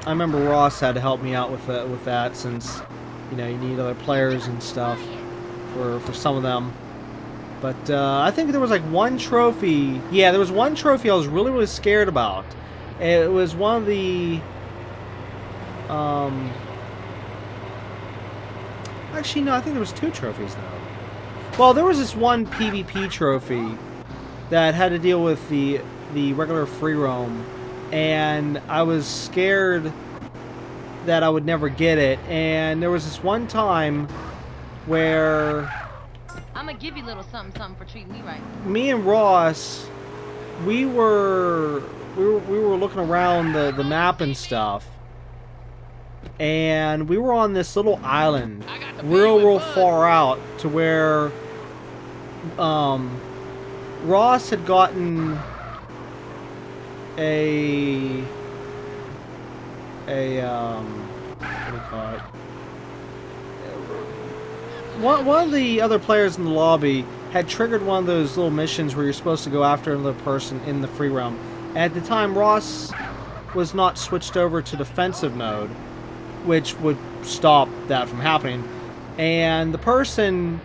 Speaker 2: remember Ross had to help me out with that, since, you know, you need other players and stuff for some of them. But I think there was like one trophy. Yeah, there was one trophy I was really scared about. It was one of the actually, no, I think there was 2 trophies though. Well, there was this one PvP trophy that had to deal with the regular free roam, and I was scared that I would never get it. And there was this one time where
Speaker 5: I'm gonna give you a little something for treating me right.
Speaker 2: me and Ross, we were looking around the map and stuff, and we were on this little island real far out, to where Ross had gotten a what do you call it? One of the other players in the lobby had triggered one of those little missions where you're supposed to go after another person in the free roam. At the time, Ross was not switched over to defensive mode, which would stop that from happening. And the person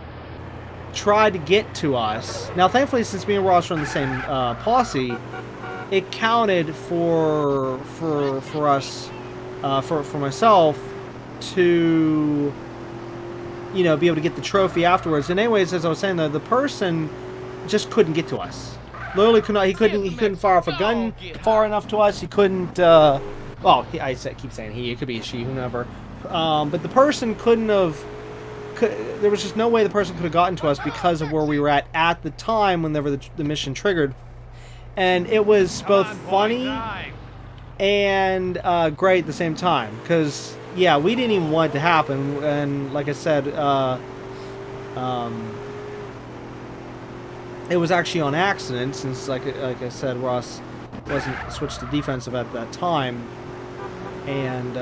Speaker 2: tried to get to us. Now, thankfully, since me and Ross are in the same posse, it counted for us, for myself, to, you know, be able to get the trophy afterwards. And anyways, as I was saying, the person just couldn't get to us. Literally could not. He couldn't fire off a gun far enough to us. He couldn't. Well, keep saying he. It could be a she, whoever. But the person couldn't have. There was just no way the person could have gotten to us because of where we were at the time whenever the mission triggered. And it was both funny and great at the same time. Because, yeah, we didn't even want it to happen. And like I said, it was actually on accident, since like I said, Ross wasn't switched to defensive at that time, and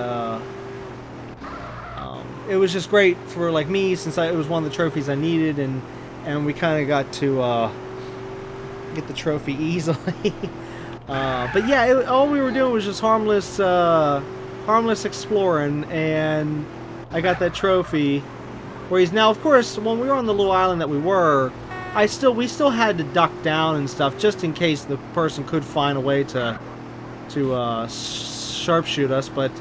Speaker 2: it was just great for like me, since it was one of the trophies I needed, and we kind of got to get the trophy easily. But yeah, all we were doing was just harmless exploring, and I got that trophy. Whereas now, of course, when we were on the little island that we were, we still had to duck down and stuff, just in case the person could find a way to sharpshoot us. But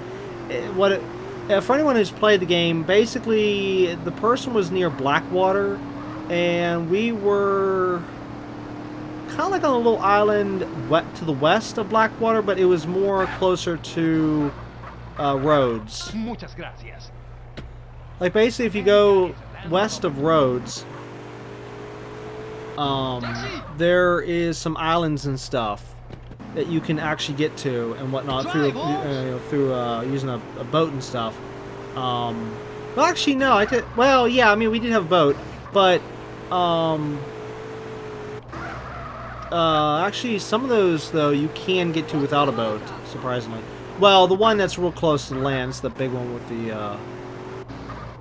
Speaker 2: for anyone who's played the game, basically the person was near Blackwater, and we were kind of like on a little island to the west of Blackwater, but it was more closer to Rhodes.
Speaker 6: Muchas gracias.
Speaker 2: Like basically, if you go west of Rhodes, there is some islands and stuff that you can actually get to and whatnot through using a boat and stuff. Well, actually, no, I did. Well, yeah, I mean, we did have a boat, but actually, some of those though you can get to without a boat, surprisingly. Well, the one that's real close to the land is the big one with the.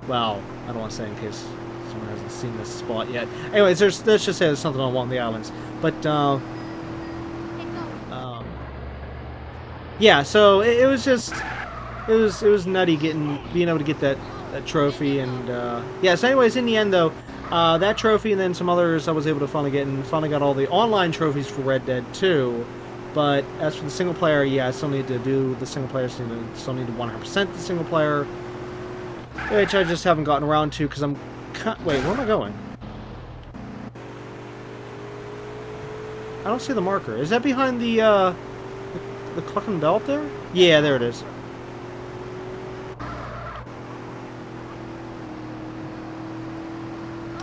Speaker 2: Well, I don't want to say in case someone hasn't seen this spot yet. Anyways, let's just say there's something on one of the islands. But, yeah, so it was just, it was nutty being able to get that trophy. And, yeah, so anyways, in the end, though, that trophy and then some others I was able to finally get, and finally got all the online trophies for Red Dead 2. But as for the single player, yeah, I still need to do the single player, still need to 100% the single player. Which I just haven't gotten around to because I'm... Wait, where am I going? I don't see the marker. Is that behind the Clucking Belt there? Yeah, there it is.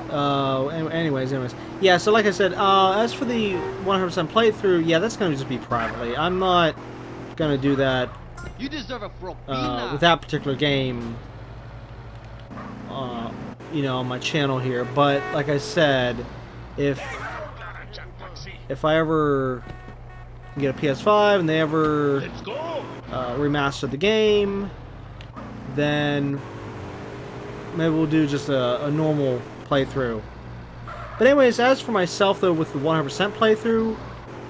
Speaker 2: Anyways. Yeah, so like I said, as for the 100% playthrough, yeah, that's going to just be privately. I'm not going to do that
Speaker 4: You deserve a
Speaker 2: with that particular game. You know, on my channel here, but like I said, if I ever get a PS5 and they ever remaster the game, then maybe we'll do just a normal playthrough. But anyways, as for myself though, with the 100% playthrough,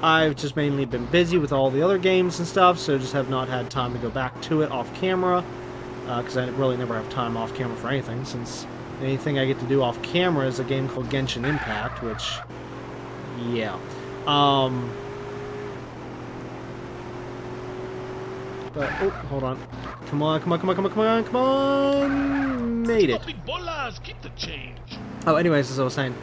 Speaker 2: I've just mainly been busy with all the other games and stuff, so just have not had time to go back to it off camera. Because I really never have time off camera for anything, since anything I get to do off camera is a game called Genshin Impact, which, yeah. But, oh, hold on. Come on. Made it.
Speaker 4: Keep the change.
Speaker 2: Oh, anyways, as I was saying,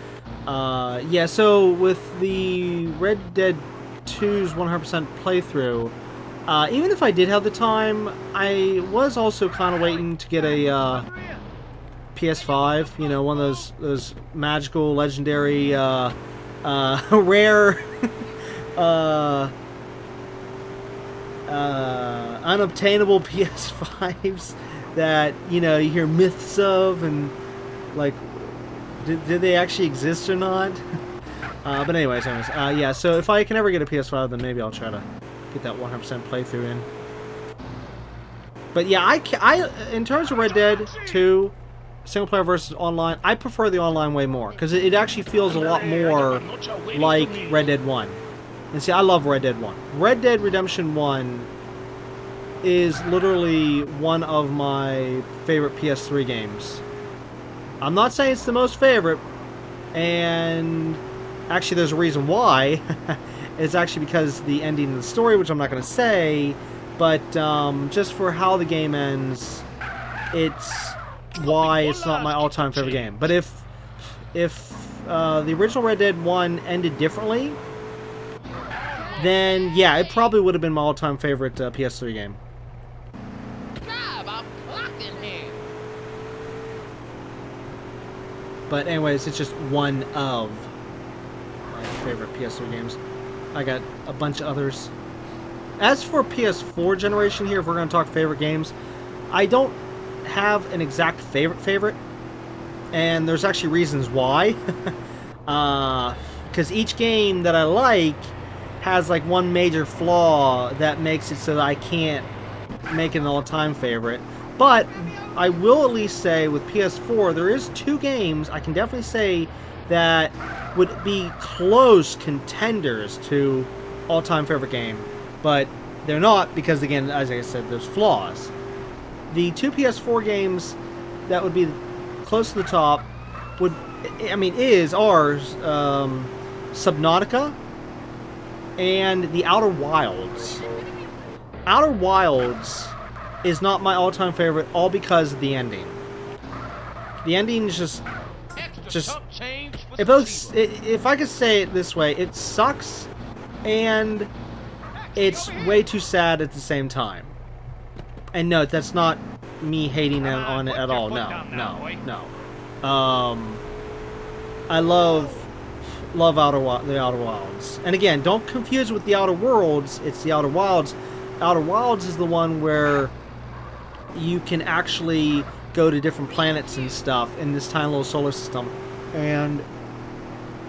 Speaker 2: yeah, so with the Red Dead 2's 100% playthrough, even if I did have the time, I was also kind of waiting to get a PS5, you know, one of those magical, legendary, rare, unobtainable PS5s that, you know, you hear myths of, and like, did they actually exist or not? But anyways, yeah, so if I can ever get a PS5, then maybe I'll try to get that 100% playthrough in. But yeah, I in terms of Red Dead 2, single player versus online, I prefer the online way more, because it actually feels a lot more like Red Dead 1. And see, I love Red Dead 1. Red Dead Redemption 1 is literally one of my favorite PS3 games. I'm not saying it's the most favorite, and actually there's a reason why. It's actually because the ending of the story, which I'm not going to say, but just for how the game ends, it's why it's not my all-time favorite game. But if the original Red Dead 1 ended differently, then yeah, it probably would have been my all-time favorite PS3 game. But anyways, it's just one of my favorite PS3 games. I got a bunch of others. As for PS4 generation here, if we're going to talk favorite games, I don't have an exact favorite, and there's actually reasons why. Because because each game that I like has like one major flaw that makes it so that I can't make it an all-time favorite. But I will at least say with PS4, there is 2 games I can definitely say that would be close contenders to all-time favorite game, but they're not because, again, as I said, there's flaws. The 2 PS4 games that would be close to the top are Subnautica and The Outer Wilds. Outer Wilds is not my all-time favorite, all because of the ending. The ending is just if I could say it this way, it sucks and it's way too sad at the same time. And no, that's not me hating on it at all. No. I love the Outer Wilds. And again, don't confuse with the Outer Worlds. It's the Outer Wilds. Outer Wilds is the one where you can actually go to different planets and stuff in this tiny little solar system, and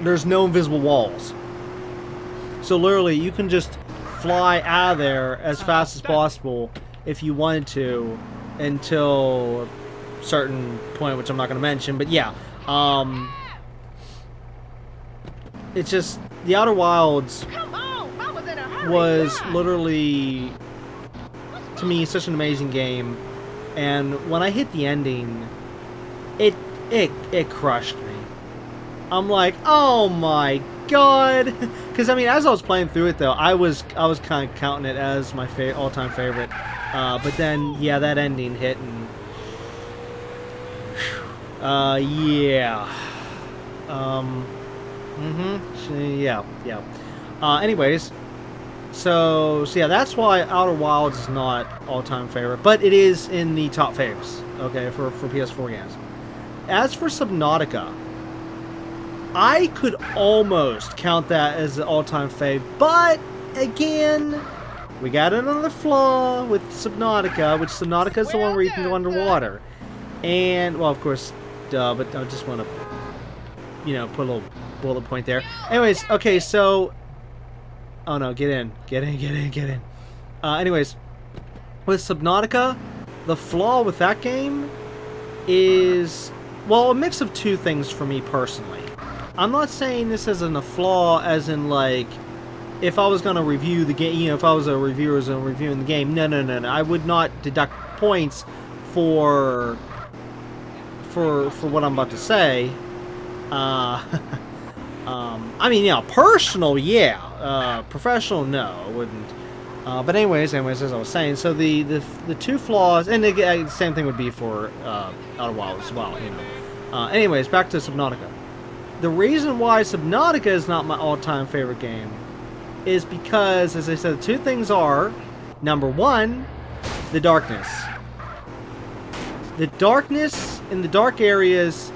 Speaker 2: there's no invisible walls. So literally, you can just fly out of there as fast as possible if you wanted to, until a certain point, which I'm not going to mention. But yeah, it's just the Outer Wilds was literally, to me, such an amazing game. And when I hit the ending, it crushed me. I'm like, oh my god! Because I mean, as I was playing through it, though, I was kind of counting it as my all-time favorite. But then, yeah, that ending hit, and yeah. Yeah. Anyways. So yeah, that's why Outer Wilds is not all-time favorite, but it is in the top faves, okay, for PS4 games. As for Subnautica, I could almost count that as an all-time fave, but again, we got another flaw with Subnautica, which Subnautica is the one where you can go underwater. And, well, of course, duh, but I just want to, put a little bullet point there. Anyways, okay, so... Oh no, get in. Anyways, with Subnautica, the flaw with that game is, well, a mix of 2 things for me personally. I'm not saying this isn't a flaw as in, like, if I was going to review the game, if I was a reviewer and reviewing the game, no. I would not deduct points for what I'm about to say. I mean, personal, yeah. Professional, no, I wouldn't. But anyways, as I was saying, so the 2 flaws, and the same thing would be for Outer Wilds as well, anyways, back to Subnautica. The reason why Subnautica is not my all-time favorite game is because, as I said, the 2 things are, number 1, the darkness. The darkness in the dark areas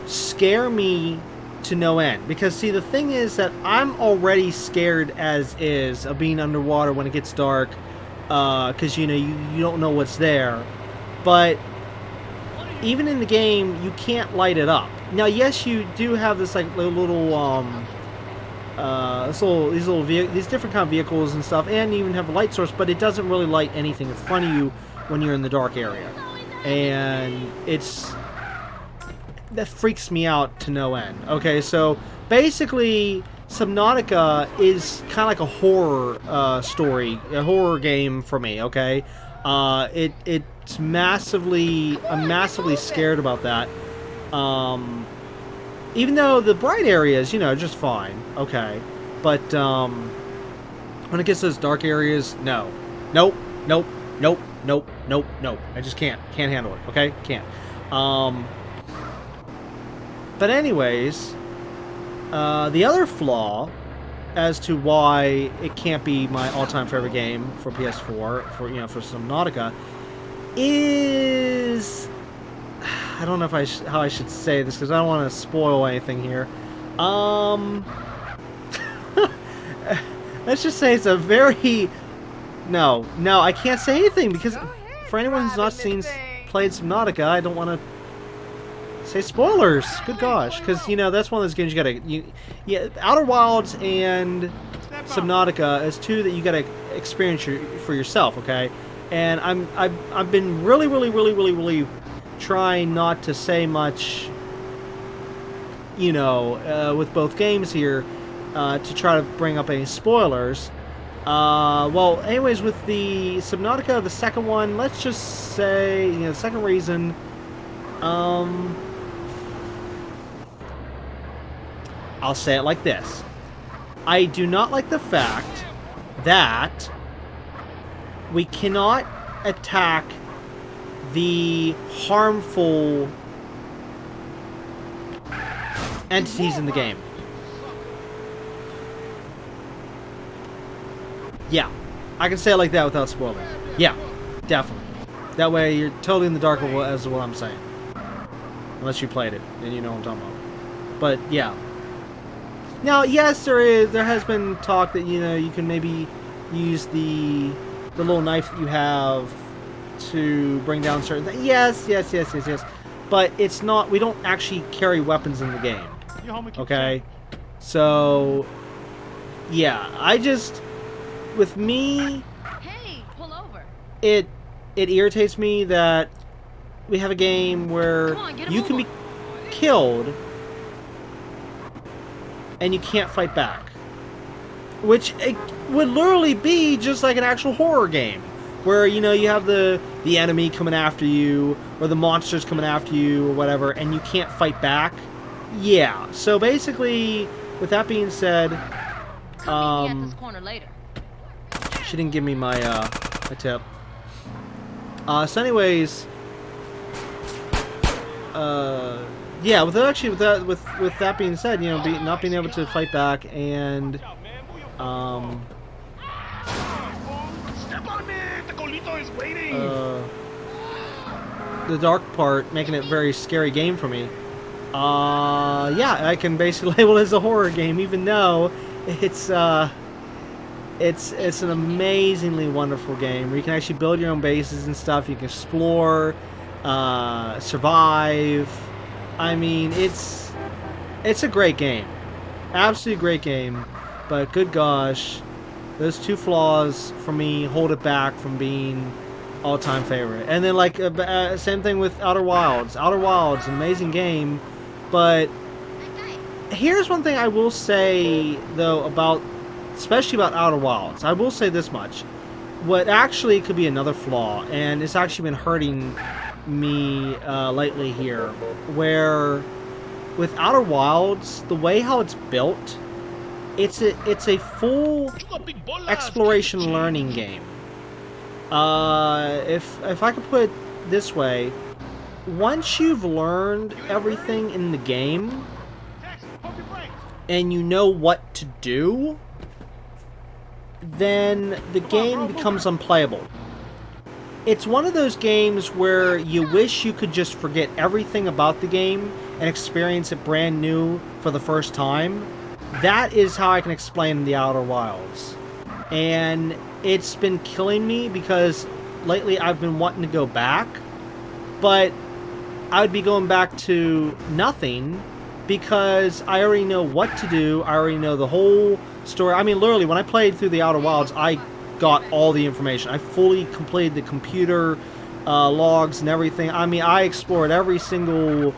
Speaker 2: scare me to no end, because see, the thing is that I'm already scared as is of being underwater when it gets dark, because you don't know what's there. But even in the game, you can't light it up. Now, yes, you do have this like little these different kind of vehicles and stuff, and you even have a light source, but it doesn't really light anything in front of you when you're in the dark area, and that freaks me out to no end. Okay, so basically Subnautica is kind of like a horror story, a horror game for me, okay? It's I'm massively scared about that. Even though the bright areas, just fine, okay? But when it gets to those dark areas, no. Nope. I just can't handle it, okay? Can't. But anyways, the other flaw as to why it can't be my all-time favorite game for PS4, for Subnautica, is, I don't know if how I should say this because I don't want to spoil anything here. Let's just say it's a very no, I can't say anything because for anyone who's not played Subnautica, I don't want to Say spoilers. Good gosh, because that's one of those games you gotta. Yeah, Outer Wilds and Subnautica is two that you gotta experience for yourself. Okay, and I've been really trying not to say much. With both games here, to try to bring up any spoilers. Well, anyways, with the Subnautica, the second one, let's just say, the second reason, I'll say it like this. I do not like the fact that we cannot attack the harmful entities in the game. Yeah, I can say it like that without spoiling. Yeah, definitely. That way you're totally in the dark as to what I'm saying. Unless you played it, and you know what I'm talking about. But, yeah. Now, yes, there has been talk that, you can maybe use the little knife that you have to bring down certain things. Yes. But it's not, we don't actually carry weapons in the game. Okay? So, yeah, with me,
Speaker 5: Hey, pull over.
Speaker 2: it irritates me that we have a game where
Speaker 5: Come on, get a
Speaker 2: you
Speaker 5: move
Speaker 2: can be killed and you can't fight back. Which it would literally be just like an actual horror game. Where, you have the enemy coming after you, or the monsters coming after you, or whatever, and you can't fight back. Yeah, so basically, with that being said,
Speaker 5: Meet me at this corner later.
Speaker 2: she didn't give me my tip. So anyways, yeah, with that being said, not being able to fight back and the dark part making it a very scary game for me. Yeah, I can basically label it as a horror game, even though it's an amazingly wonderful game where you can actually build your own bases and stuff. You can explore, survive. I mean, it's a great game, absolutely great game. But good gosh, those two flaws for me hold it back from being all-time favorite. And then same thing with Outer Wilds. Outer Wilds, an amazing game, but here's one thing I will say though especially about Outer Wilds. I will say this much: what actually could be another flaw, and it's actually been hurting me lately here, where with Outer Wilds, the way how it's built, it's a full exploration learning game. If I could put it this way, once you've learned everything in the game and you know what to do, then the game becomes unplayable. It's one of those games where you wish you could just forget everything about the game and experience it brand new for the first time. That is how I can explain the Outer Wilds. And it's been killing me because lately I've been wanting to go back, but I would be going back to nothing because I already know what to do. I already know the whole story. I mean, literally, when I played through the Outer Wilds, I got all the information. I fully completed the computer logs and everything. I mean, I explored every single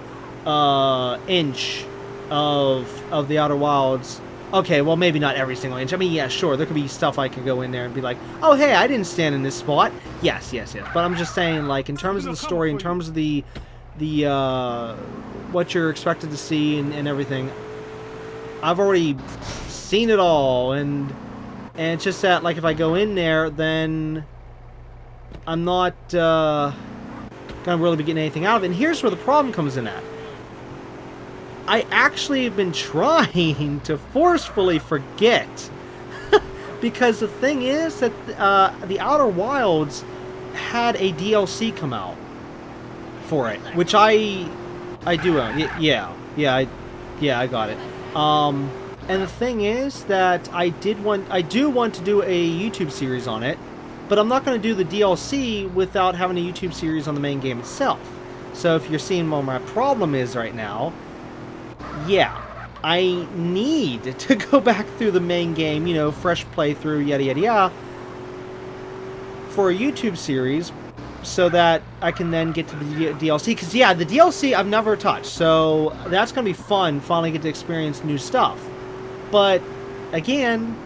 Speaker 2: inch of the Outer Wilds. Okay, well, maybe not every single inch. I mean, yeah, sure, there could be stuff I could go in there and be like, oh, hey, I didn't stand in this spot. Yes. But I'm just saying, like, in terms of the story, in terms of the what you're expected to see and everything, I've already seen it all, and it's just that, like, if I go in there, then I'm not gonna really be getting anything out of it. And here's where the problem comes in at. I actually have been trying to forcefully forget because the thing is that the Outer Wilds had a DLC come out for it, which I do own. Yeah, I got it. And the thing is that I do want to do a YouTube series on it, but I'm not going to do the DLC without having a YouTube series on the main game itself. So if you're seeing what my problem is right now, yeah, I need to go back through the main game, you know, fresh playthrough, yada yada yada, for a YouTube series, so that I can then get to the DLC. Because, yeah, the DLC I've never touched, so that's going to be fun, finally get to experience new stuff. But, again,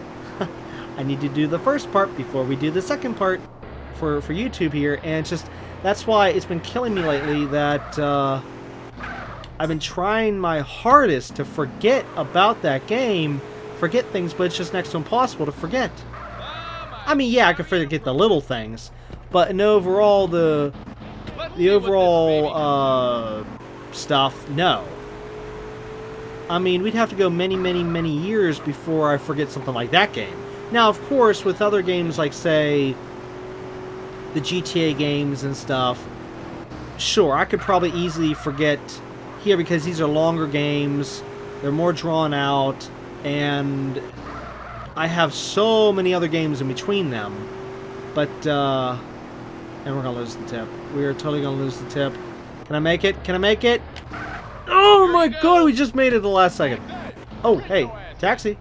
Speaker 2: I need to do the first part before we do the second part for YouTube here, and it's just, that's why it's been killing me lately that I've been trying my hardest to forget about that game, forget things, but it's just next to impossible to forget. I mean, yeah, I can forget the little things, but in overall, the overall stuff, no. I mean, we'd have to go many, many, many years before I forget something like that game. Now, of course, with other games like, say, the GTA games and stuff, sure, I could probably easily forget here because these are longer games, they're more drawn out, and I have so many other games in between them. But, and we're gonna lose the tip. We are totally gonna lose the tip. Can I make it? Can I make it? Oh my god, we just made it the last second. Oh, hey, taxi.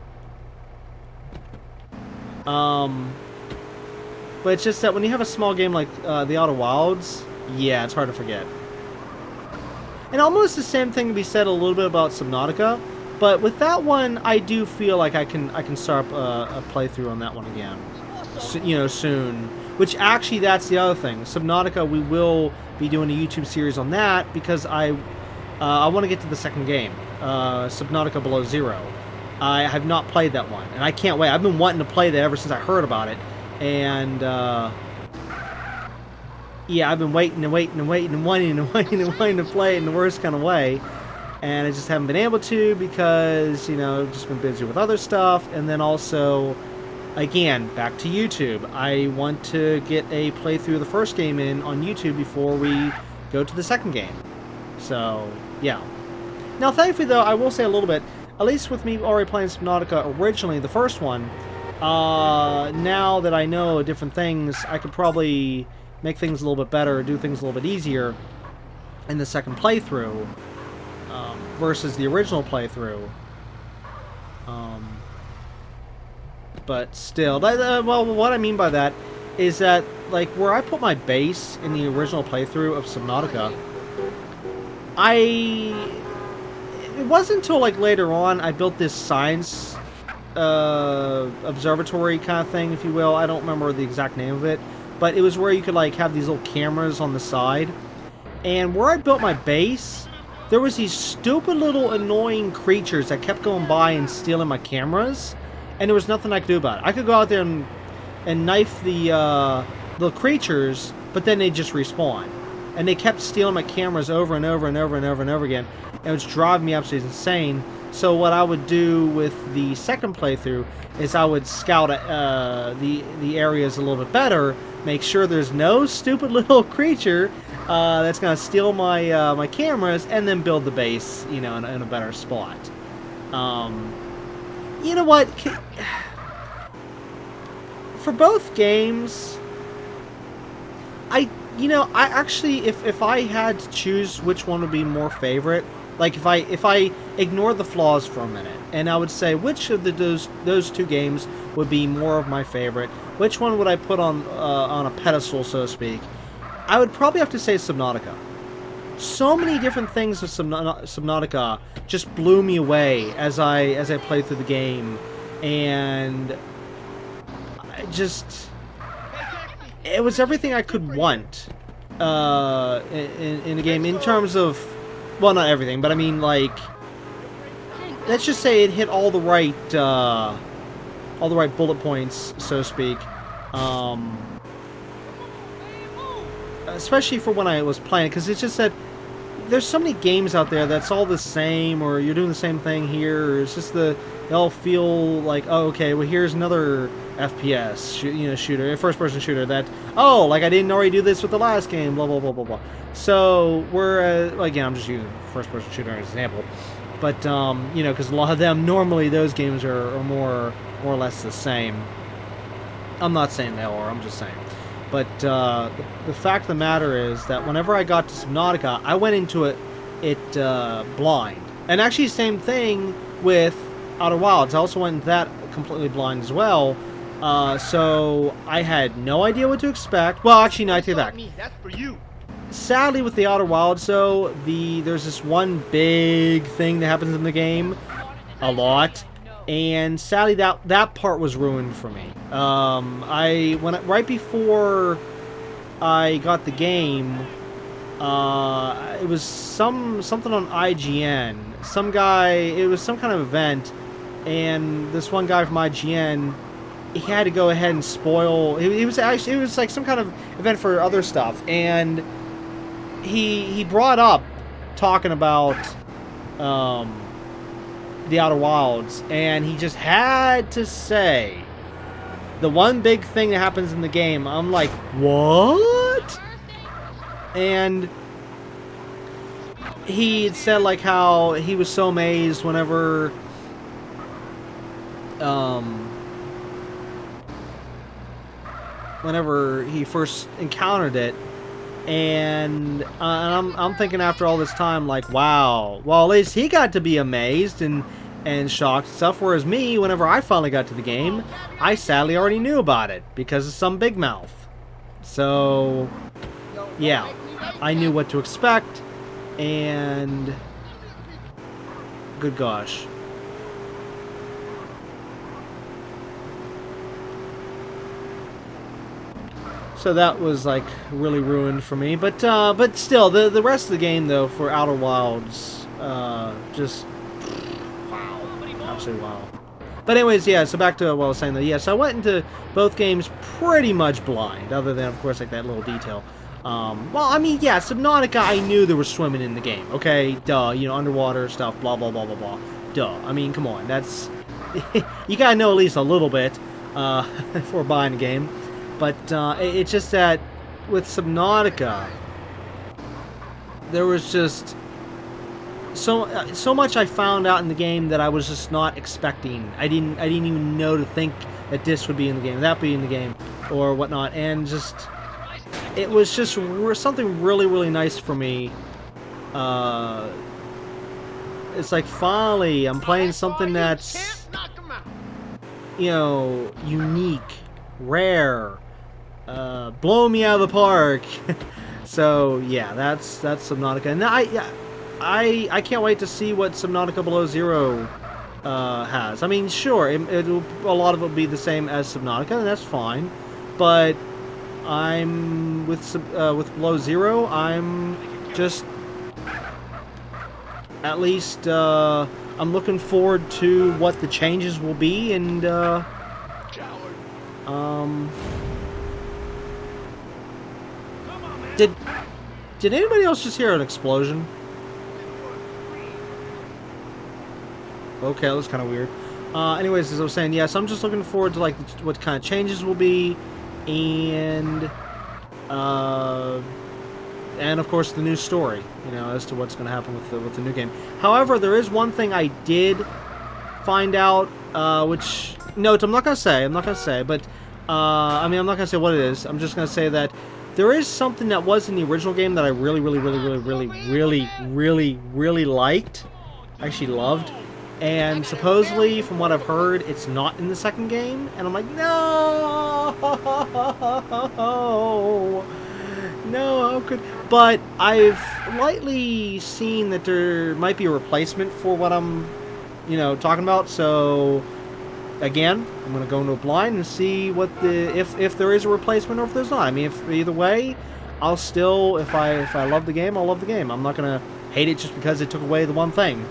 Speaker 2: But it's just that when you have a small game like the Outer Wilds, yeah, it's hard to forget. And almost the same thing can be said a little bit about Subnautica, but with that one, I do feel like I can start a playthrough on that one again, you know, soon. Which actually, that's the other thing. Subnautica, we will be doing a YouTube series on that because I want to get to the second game, Subnautica Below Zero. I have not played that one, and I can't wait. I've been wanting to play that ever since I heard about it, and yeah, I've been waiting and waiting and waiting and wanting and waiting and wanting to play it in the worst kind of way, and I just haven't been able to because, you know, I've just been busy with other stuff, and then also, again, back to YouTube. I want to get a playthrough of the first game in on YouTube before we go to the second game. So, yeah. Now, thankfully, though, I will say a little bit, at least with me already playing Subnautica originally, the first one, now that I know different things, I could probably make things a little bit better, do things a little bit easier in the second playthrough versus the original playthrough. But still, well, what I mean by that is that, like, where I put my base in the original playthrough of Subnautica, it wasn't until, like, later on I built this science observatory kind of thing, if you will. I don't remember the exact name of it, but it was where you could, like, have these little cameras on the side. And where I built my base, there was these stupid little annoying creatures that kept going by and stealing my cameras, and there was nothing I could do about it. I could go out there and knife the little creatures, but then they just respawn. And they kept stealing my cameras over and over and over and over and over again, and it was driving me absolutely insane. So what I would do with the second playthrough is I would scout the areas a little bit better, make sure there's no stupid little creature that's gonna steal my my cameras, and then build the base, you know, in a better spot. You know what? For both games, I actually, if I had to choose which one would be more favorite, like if I ignore the flaws for a minute, and I would say which of those two games would be more of my favorite, which one would I put on a pedestal, so to speak, I would probably have to say Subnautica. So many different things of Subnautica just blew me away as I played through the game, and it was everything I could want in a game in terms of, well, not everything, but I mean, like, let's just say it hit all the right bullet points, so to speak. Especially for when I was playing, because it's just that there's so many games out there that's all the same, or you're doing the same thing here, or it's just they all feel like, oh, okay, well, here's another FPS, shooter, first-person shooter that, oh, like I didn't already do this with the last game, blah, blah, blah, blah, blah. So, again, I'm just using first-person shooter as an example, but, because a lot of them, normally those games are more or less the same. I'm not saying they are, I'm just saying. But the fact of the matter is that whenever I got to Subnautica, I went into it blind. And actually, same thing with Outer Wilds. I also went into that completely blind as well. So I had no idea what to expect. Well, actually, no, I take that back.
Speaker 4: That's for you.
Speaker 2: Sadly, with the Outer Wilds, though, there's this one big thing that happens in the game a lot. And sadly, that part was ruined for me. Right before I got the game, it was something on IGN. It was some kind of event, and this one guy from IGN, he had to go ahead and spoil. It was like some kind of event for other stuff, and he brought up talking about the Outer Wilds, and he just had to say the one big thing that happens in the game. I'm like, what? And he said like how he was so amazed whenever he first encountered it, and I'm thinking after all this time, like, wow, well, at least he got to be amazed and shocked and stuff, whereas me, whenever I finally got to the game, I sadly already knew about it because of some big mouth. So yeah, I knew what to expect, and good gosh. So that was like really ruined for me, but still, the rest of the game though for Outer Wilds, just wow, absolutely wow. But anyways, yeah. So back to what I was saying though. Yes, I went into both games pretty much blind, other than of course like that little detail. Well, I mean, yeah, Subnautica, I knew there was swimming in the game. Okay, duh, you know, underwater stuff, blah blah blah blah blah. Duh. I mean, come on, that's you gotta know at least a little bit before buying a game. But it's just that with Subnautica, there was just so much I found out in the game that I was just not expecting. I didn't even know to think that this would be in the game, that be in the game, or whatnot, and just it was just something really really nice for me. It's like finally I'm playing something that's, you know, unique, rare. Blow me out of the park. So yeah, that's Subnautica, and I can't wait to see what Subnautica Below Zero has. I mean, sure, a lot of it will be the same as Subnautica, and that's fine. But I'm with Below Zero. I'm just at least I'm looking forward to what the changes will be, and Did anybody else just hear an explosion? Okay, that was kind of weird. Anyways, as I was saying, yes, I'm just looking forward to like what kind of changes will be, and of course the new story, you know, as to what's going to happen with the new game. However, there is one thing I did find out, which note I'm not going to say, but I mean, I'm not going to say what it is. I'm just going to say that there is something that was in the original game that I really liked, actually loved, and supposedly, from what I've heard, it's not in the second game, and I'm like, no, how could? But I've lightly seen that there might be a replacement for what I'm, you know, talking about, so again, I'm going to go into a blind and see what if there is a replacement or if there's not. I mean, if either way, I'll still, if I love the game, I'll love the game. I'm not going to hate it just because it took away the one thing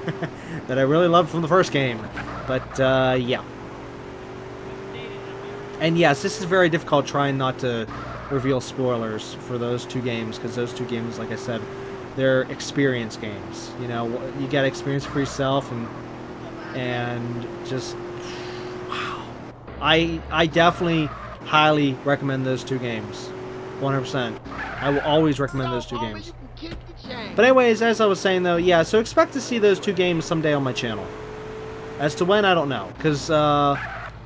Speaker 2: that I really loved from the first game. But yeah. And yes, this is very difficult trying not to reveal spoilers for those two games, because those two games, like I said, they're experience games. You know, you got to experience it for yourself, and just I definitely highly recommend those two games. 100%. I will always recommend those two games. But anyways, as I was saying though, yeah, so expect to see those two games someday on my channel. As to when, I don't know. Because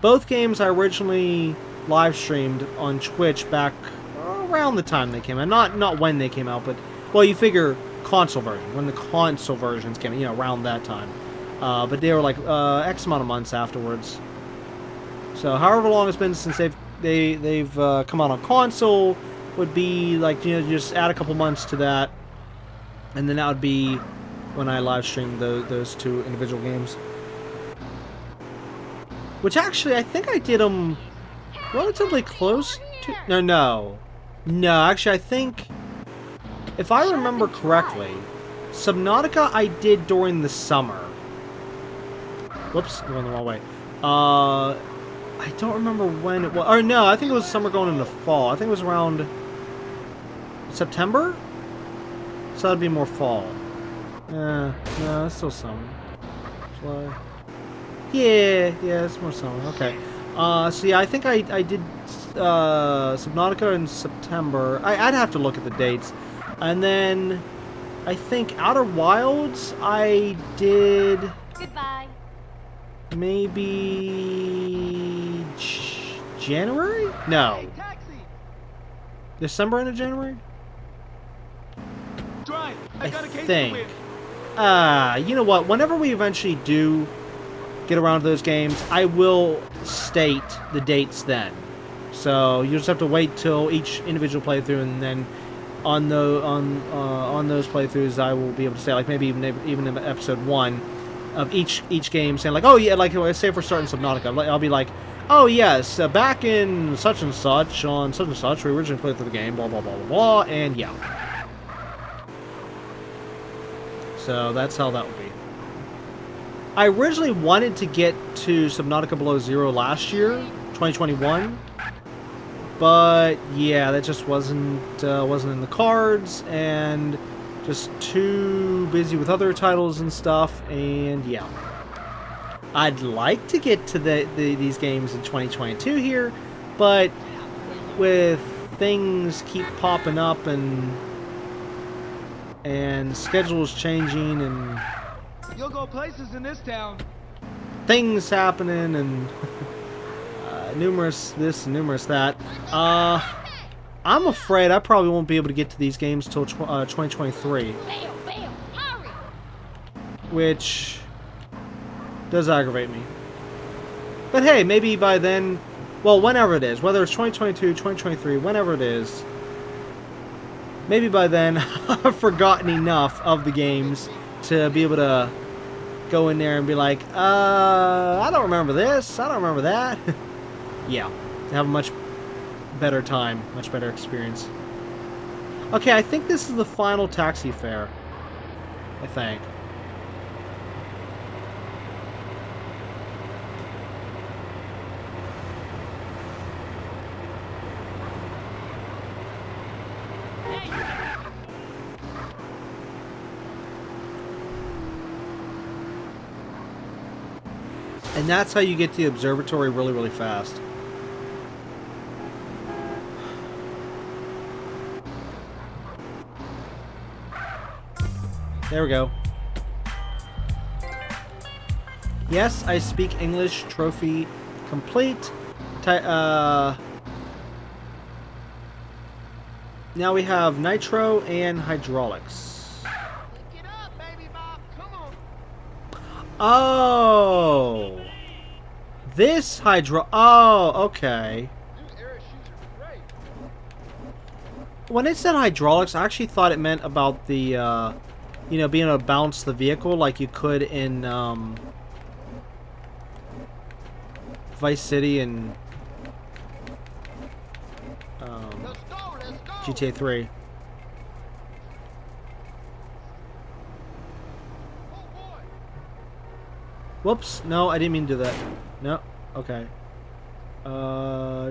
Speaker 2: both games I originally live streamed on Twitch back, around the time they came out. Not when they came out, but well, you figure console version, when the console versions came out, you know, around that time. But they were like X amount of months afterwards. So however long it's been since they've come out on console would be like, you know, just add a couple months to that, and then that would be when I live streamed those two individual games. Which actually I think I did them relatively close to. No. Actually I think, if I remember correctly, Subnautica I did during the summer. Whoops, I'm going the wrong way. I don't remember when it was. Or no, I think it was summer going into fall. I think it was around September? So that'd be more fall. No, it's still summer. July. Yeah, it's more summer. Okay. So yeah, I think I did Subnautica in September. I'd have to look at the dates. And then I think Outer Wilds I did
Speaker 5: Goodbye.
Speaker 2: maybe January? No.
Speaker 4: Hey, taxi!
Speaker 2: December into January?
Speaker 4: Drive!
Speaker 2: I
Speaker 4: got a case
Speaker 2: think.
Speaker 4: to win.
Speaker 2: You know what? Whenever we eventually do get around to those games, I will state the dates then. So you just have to wait till each individual playthrough, and then on those playthroughs, I will be able to say, like, maybe even in episode 1 of each game, saying like, oh yeah, like say if we're starting Subnautica, I'll be like, oh yes, back in such and such on such and such, we originally played through the game, blah blah blah blah blah, and yeah. So that's how that would be. I originally wanted to get to Subnautica Below Zero last year, 2021, but yeah, that just wasn't in the cards, and just too busy with other titles and stuff, and yeah. I'd like to get to these games in 2022 here, but with things keep popping up and schedules changing and
Speaker 4: You'll go places in this town.
Speaker 2: things happening and numerous this and numerous that, I'm afraid I probably won't be able to get to these games till 2023,
Speaker 5: Bail, hurry!
Speaker 2: which does aggravate me. But hey, maybe by then, well, whenever it is, whether it's 2022, 2023, whenever it is, maybe by then I've forgotten enough of the games to be able to go in there and be like, I don't remember this, I don't remember that. Yeah, to have a much better time, much better experience. Okay, I think this is the final taxi fare. I think. And that's how you get to the observatory really, really fast. There we go. Yes, I speak English. Trophy complete. Now we have Nitro and Hydraulics.
Speaker 4: Get up, baby Bob. Come on.
Speaker 2: Oh! This Oh, okay.
Speaker 4: New era shoes are great.
Speaker 2: When it said hydraulics, I actually thought it meant about the, you know, being able to bounce the vehicle like you could in, Vice City and,
Speaker 4: Let's go.
Speaker 2: GTA 3.
Speaker 4: Oh boy.
Speaker 2: Whoops, no, I didn't mean to do that. No, okay.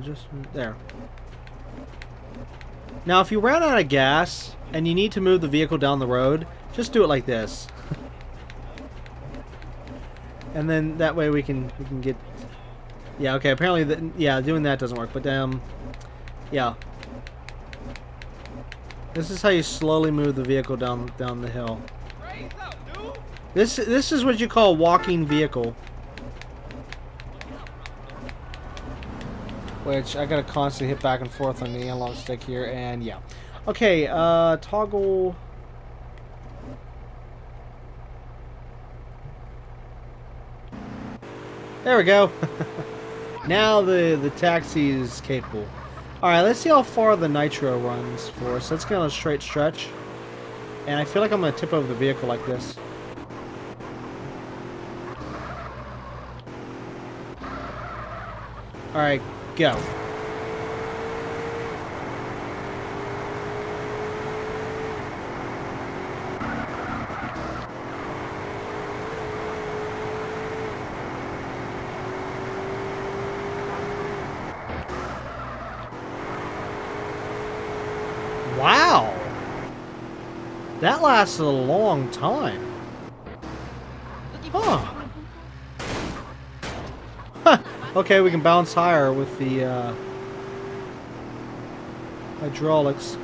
Speaker 2: Just there. Now, if you ran out of gas and you need to move the vehicle down the road, just do it like this. And then that way we can get. Yeah, okay. Apparently, yeah, doing that doesn't work. But yeah. This is how you slowly move the vehicle down the hill.
Speaker 4: Raise up, dude.
Speaker 2: This is what you call a walking vehicle. which I gotta constantly hit back and forth on the analog stick here, and yeah. Okay, toggle. There we go. Now the taxi is capable. Alright, let's see how far the nitro runs for us. Let's get on a straight stretch. And I feel like I'm going to tip over the vehicle like this. Alright, go. Wow! That lasted a long time. Huh. Okay, we can bounce higher with the hydraulics.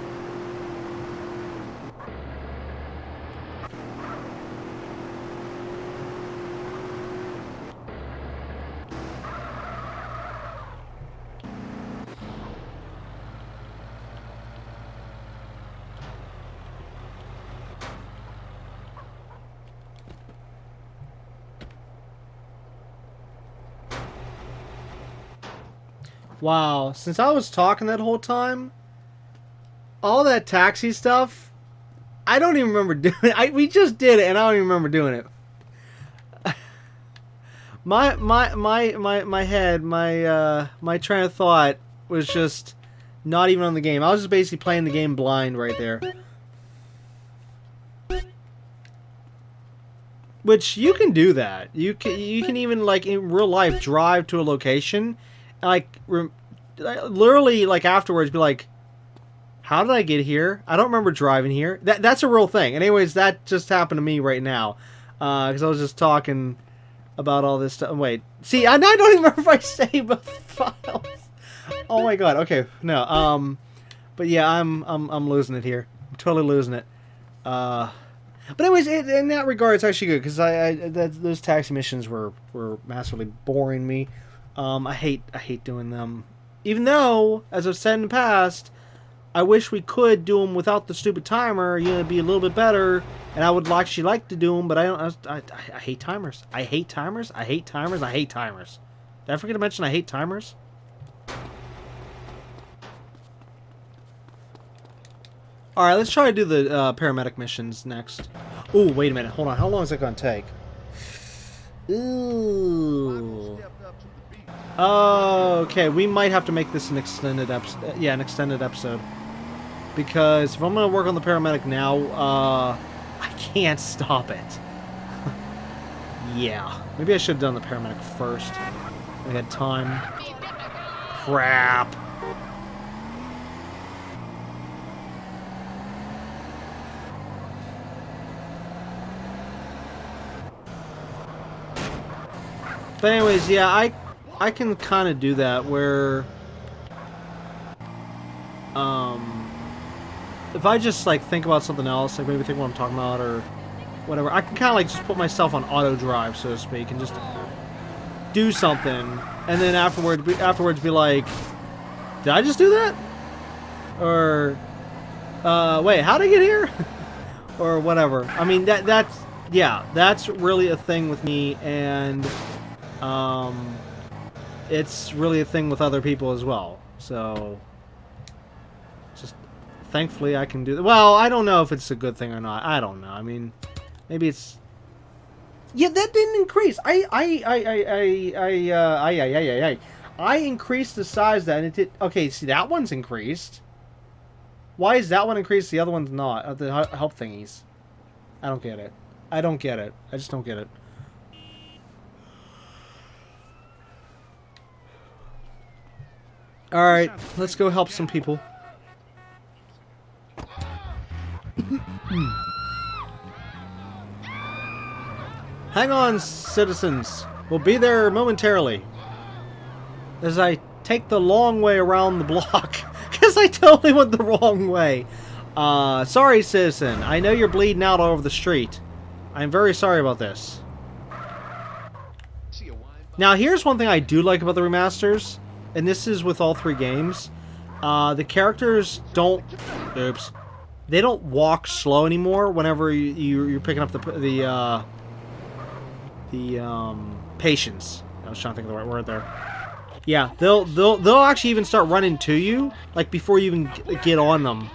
Speaker 2: Wow, since I was talking that whole time, all that taxi stuff, I don't even remember doing it. We just did it, and I don't even remember doing it. my head, my train of thought was just not even on the game. I was just basically playing the game blind right there. Which you can do that. You can even, like, in real life drive to a location, like literally, like, afterwards be like, how did I get here? I don't remember driving here. That's a real thing. And anyways, that just happened to me right now, because I was just talking about all this stuff. Wait, see, I don't even remember if I saved the files. Oh my god. Okay, no. But yeah, I'm losing it here. I'm totally losing it. But anyways, in that regard, it's actually good, because those taxi missions were massively boring me. I hate doing them. Even though, as I've said in the past, I wish we could do them without the stupid timer. You know, it'd be a little bit better, and I would actually like to do them. But I don't. I hate timers. I hate timers. I hate timers. I hate timers. Did I forget to mention I hate timers? All right, let's try to do the paramedic missions next. Ooh, wait a minute. Hold on. How long is that going to take? Ooh. Okay, we might have to make this an extended episode. Yeah, an extended episode. Because if I'm going to work on the paramedic now, I can't stop it. Yeah. Maybe I should have done the paramedic first. We had time. Crap. But anyways, yeah, I can kind of do that where, if I just, like, think about something else, like maybe think what I'm talking about or whatever, I can kind of, like, just put myself on auto drive, so to speak, and just do something, and then afterwards be like, did I just do that? Or, wait, how'd I get here? Or whatever. I mean, that's really a thing with me, and it's really a thing with other people as well. So, just thankfully I can do that. Well, I don't know if it's a good thing or not. I don't know. I mean, maybe it's. Yeah, that didn't increase. I increased the size of that, and it did. Okay, see, that one's increased. Why is that one increased? The other one's not. The help thingies. I don't get it. I don't get it. I just don't get it. Alright, let's go help some people. Hang on, citizens. We'll be there momentarily. As I take the long way around the block. Because I totally went the wrong way. Sorry, citizen. I know you're bleeding out all over the street. I'm very sorry about this. Now, here's one thing I do like about the remasters. and this is with all 3 games, the characters don't... Oops. They don't walk slow anymore whenever you're picking up the patients. I was trying to think of the right word there. Yeah, they'll actually even start running to you, like, before you even get on them.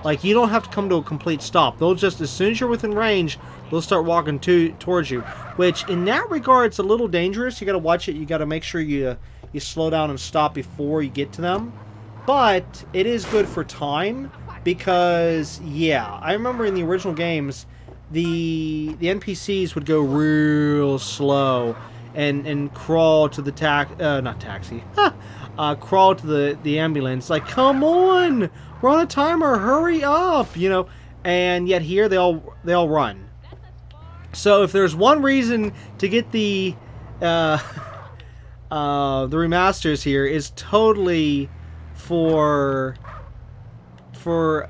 Speaker 2: Like, you don't have to come to a complete stop. They'll just, as soon as you're within range, they'll start walking towards you. Which, in that regard, it's a little dangerous. You gotta watch it. You gotta make sure you slow down and stop before you get to them. But it is good for time, because, yeah, I remember in the original games, the NPCs would go real slow and crawl to the not taxi, crawl to the ambulance. Like, come on, we're on a timer, hurry up, you know. And yet here they all run. So if there's one reason to get the remasters here, is totally for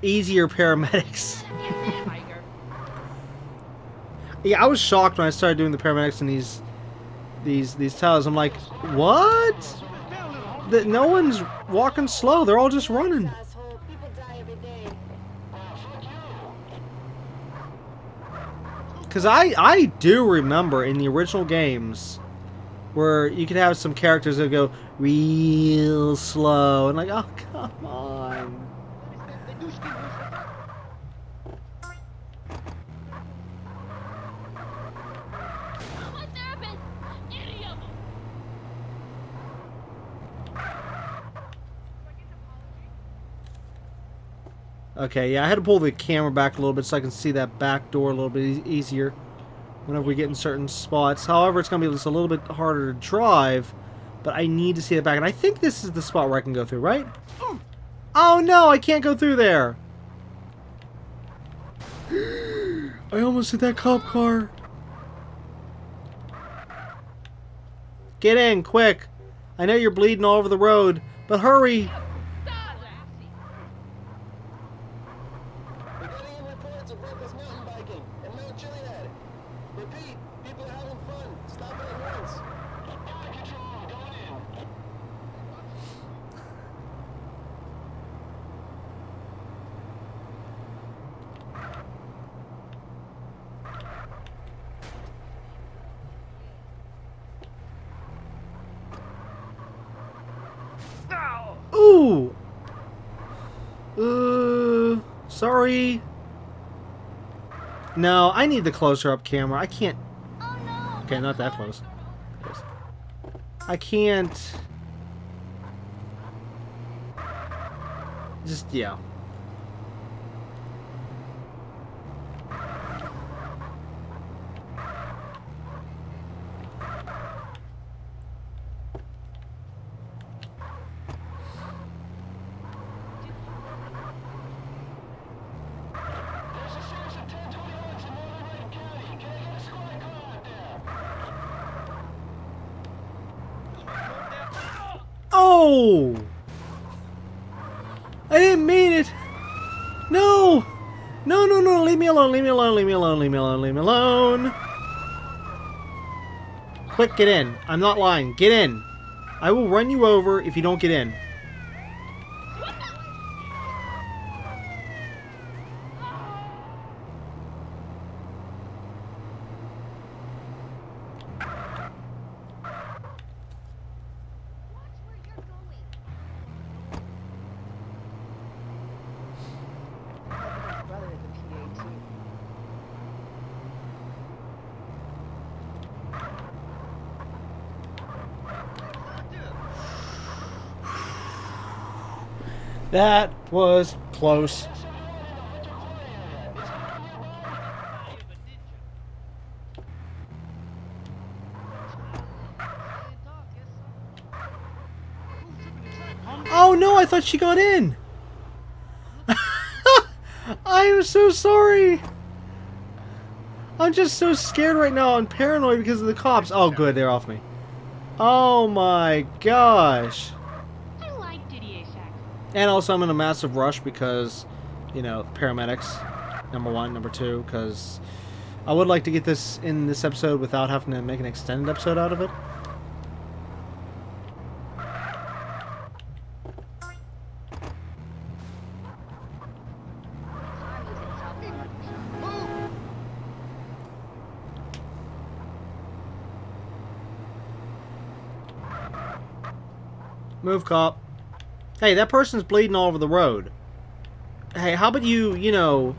Speaker 2: easier paramedics. Yeah, I was shocked when I started doing the paramedics in these towers. I'm like, what? That no one's walking slow. They're all just running. Because I do remember in the original games where you could have some characters that go real slow and like, oh, come on. Okay, yeah, I had to pull the camera back a little bit so I can see that back door a little bit easier whenever we get in certain spots. However, it's going to be just a little bit harder to drive, but I need to see the back. And I think this is the spot where I can go through, right? Oh no, I can't go through there. I almost hit that cop car. Get in, quick. I know you're bleeding all over the road, but hurry. Ooh! Sorry. No, I need the closer up camera. I can't... Okay, not that close. I can't... Just, yeah. Oh! I didn't mean it! No! No, no, no, leave me alone, leave me alone, leave me alone, leave me alone, leave me alone! Quick, get in. I'm not lying. Get in. I will run you over if you don't get in. That was close. Oh no, I thought she got in. I am so sorry. I'm just so scared right now and paranoid because of the cops. Oh good, they're off me. Oh my gosh. And also I'm in a massive rush because, you know, paramedics, number one. Number two, because I would like to get this in this episode without having to make an extended episode out of it. Move, cop. Hey, that person's bleeding all over the road. Hey, how about you know,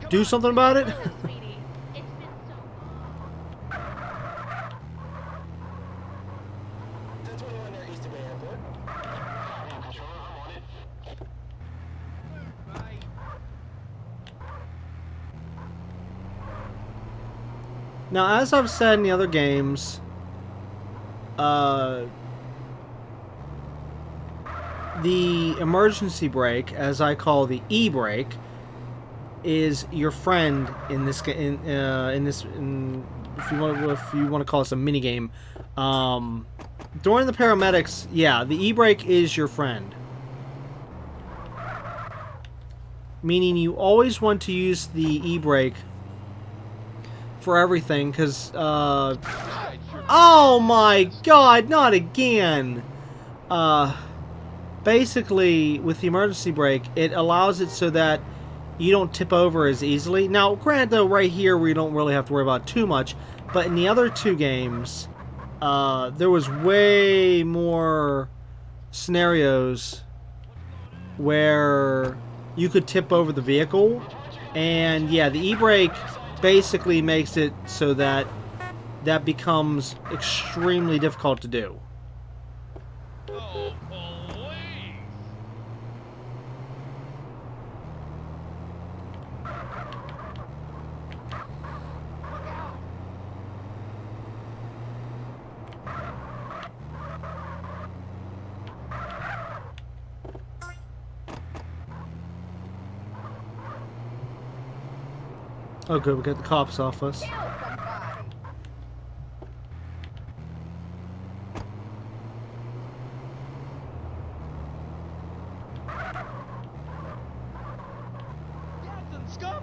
Speaker 2: do something about it?
Speaker 5: Sweetie, it's been so long.
Speaker 2: Now, as I've said in the other games, the emergency brake, as I call the e-brake, is your friend in this if you want to call this a mini game. During the paramedics, yeah, the e-brake is your friend, meaning you always want to use the e-brake for everything, because oh my god, not again. Basically, with the emergency brake, it allows it so that you don't tip over as easily. Now, granted, though, right here we don't really have to worry about too much, but in the other two games, there was way more scenarios where you could tip over the vehicle, and yeah, the e-brake basically makes it so that that becomes extremely difficult to do.
Speaker 4: Oh, police!
Speaker 2: Oh good, we got the cops off us.
Speaker 4: Captain Scum!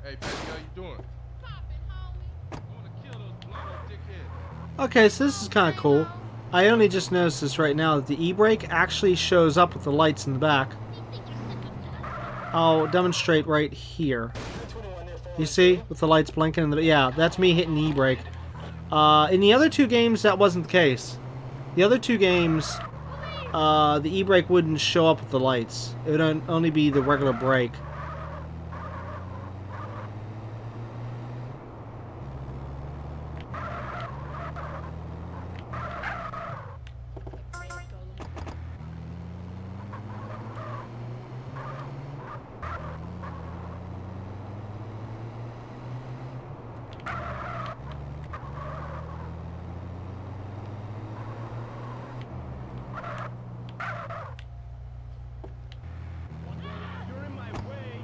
Speaker 4: Hey, baby, how you doing? I wanna kill those blonde dickheads.
Speaker 2: Okay, so this is kind of cool. I only just noticed this right now, that the e-brake actually shows up with the lights in the back. I'll demonstrate right here. You see? With the lights blinking in the... Yeah, that's me hitting the e-brake. In the other two games, that wasn't the case. The other two games, the e-brake wouldn't show up with the lights. It would only be the regular brake.
Speaker 6: You're in my way.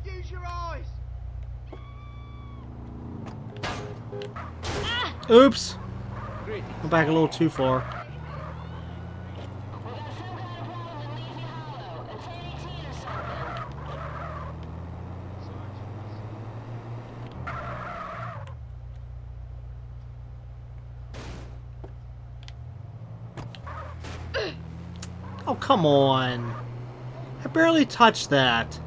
Speaker 6: Use your eyes.
Speaker 2: Oops! Went back a little too far. Oh, come on. I barely touched that.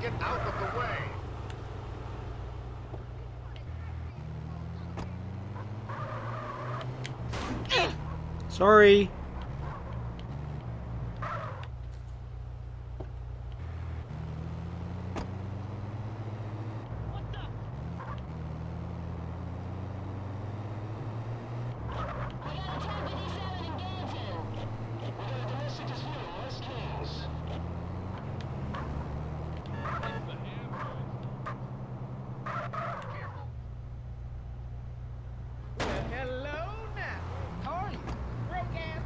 Speaker 4: Get out of the way!
Speaker 2: Sorry.
Speaker 6: What the?
Speaker 4: Hello now! How are you? Broke ass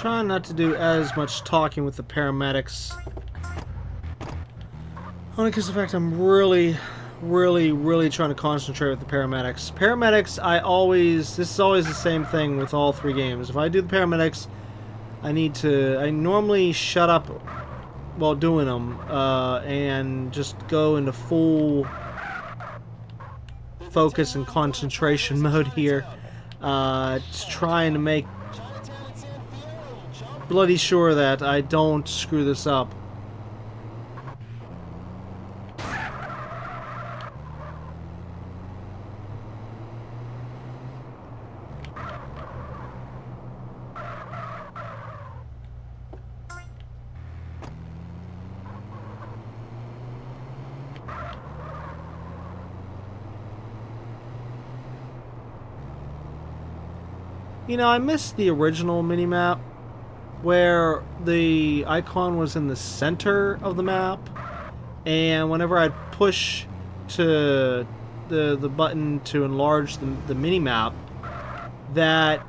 Speaker 2: trying not to do as much talking with the paramedics. Only because of the fact I'm really trying to concentrate with the paramedics. Paramedics, this is always the same thing with all 3 games. If I do the paramedics, I normally shut up while doing them, and just go into full focus and concentration mode here, trying to make bloody sure that I don't screw this up. You know, I missed the original minimap where the icon was in the center of the map, and whenever I'd push to the button to enlarge the minimap, that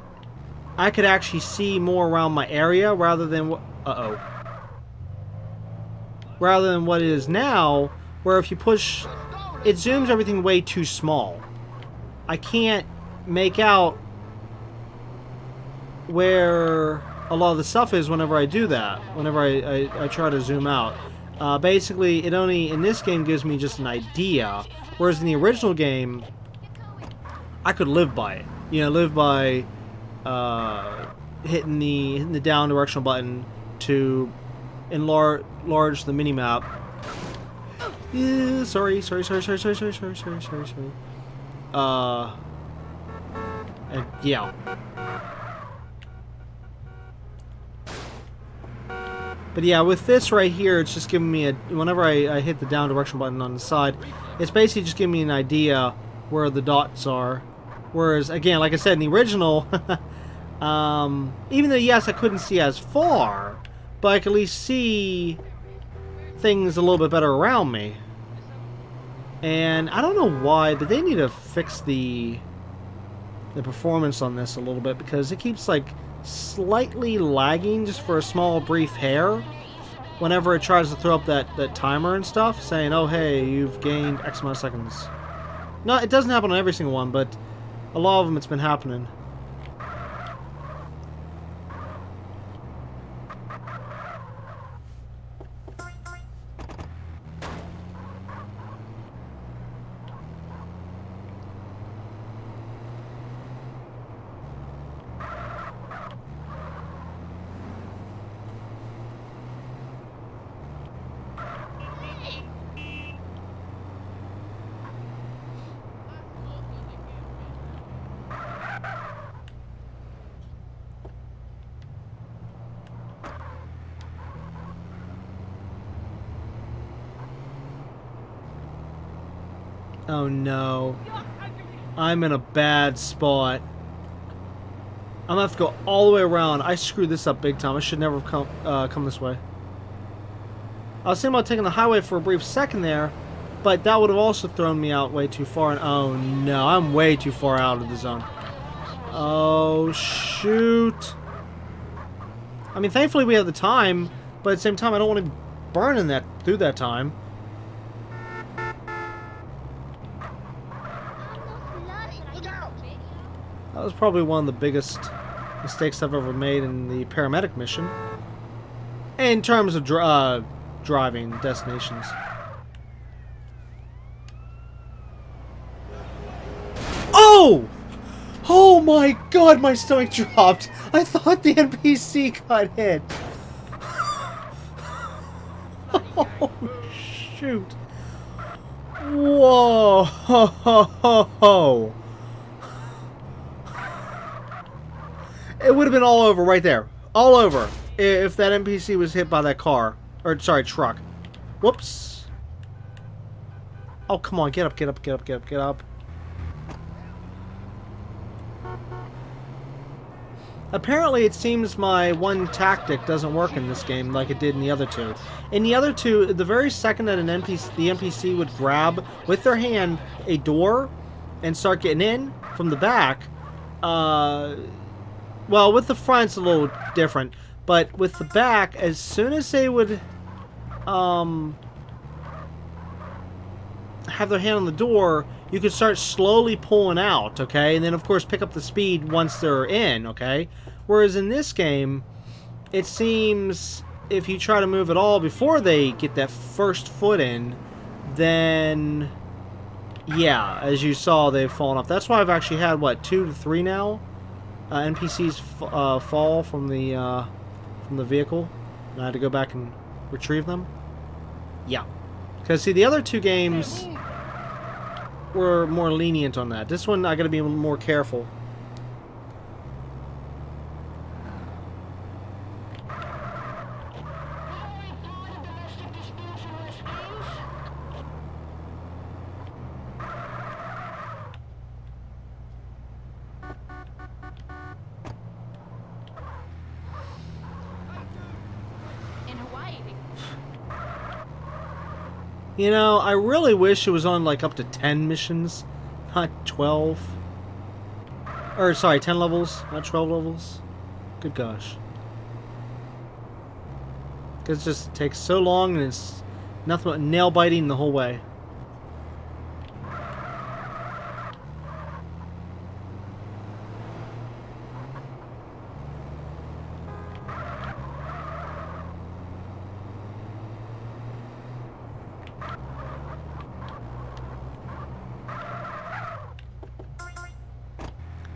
Speaker 2: I could actually see more around my area rather than what rather than what it is now, where if you push, it zooms everything way too small. I can't make out where a lot of the stuff is whenever I do that, whenever I try to zoom out. Basically, it only, in this game, gives me just an idea, whereas in the original game, I could live by it. You know, live by hitting the down directional button to enlarge the minimap. Sorry. And yeah. But yeah, with this right here, it's just giving me whenever I hit the down direction button on the side, it's basically just giving me an idea where the dots are. Whereas, again, like I said, in the original, even though, yes, I couldn't see as far, but I could at least see things a little bit better around me. And I don't know why, but they need to fix the performance on this a little bit, because it keeps, like, slightly lagging just for a small brief hair whenever it tries to throw up that timer and stuff, saying, oh hey, you've gained X amount of seconds. No, it doesn't happen on every single one, but a lot of them it's been happening. Oh no. I'm in a bad spot. I'm gonna have to go all the way around. I screwed this up big time. I should never have come this way. I was thinking about taking the highway for a brief second there, but that would have also thrown me out way too far. And oh no, I'm way too far out of the zone. Oh shoot. I mean, thankfully we have the time, but at the same time I don't want to be burning through that time. That was probably one of the biggest mistakes I've ever made in the Paramedic mission. In terms of driving destinations. Oh! Oh my god, my stomach dropped! I thought the NPC got hit. Oh, shoot. Whoa! Ho, ho, ho, ho. It would have been all over right there. All over. If that NPC was hit by that car. Or, sorry, truck. Whoops. Oh, come on. Get up, get up, get up, get up, get up. Apparently, it seems my one tactic doesn't work in this game like it did in the other two. In the other two, the very second that the NPC would grab with their hand a door and start getting in from the back, Well, with the front, it's a little different. But with the back, as soon as they would have their hand on the door, you could start slowly pulling out, okay? And then, of course, pick up the speed once they're in, okay? Whereas in this game, it seems if you try to move at all before they get that first foot in, then, yeah, as you saw, they've fallen off. That's why I've actually had, what, 2 to 3 now? NPCs fall from the vehicle, and I had to go back and retrieve them. Yeah. Because, see, the other 2 games were more lenient on that. This one, I gotta be a little more careful.
Speaker 3: In Hawaii.
Speaker 2: You know, I really wish it was on, like, up to 10 missions, not 12. Or, sorry, 10 levels, not 12 levels. Good gosh. Because it just takes so long, and it's nothing but nail-biting the whole way.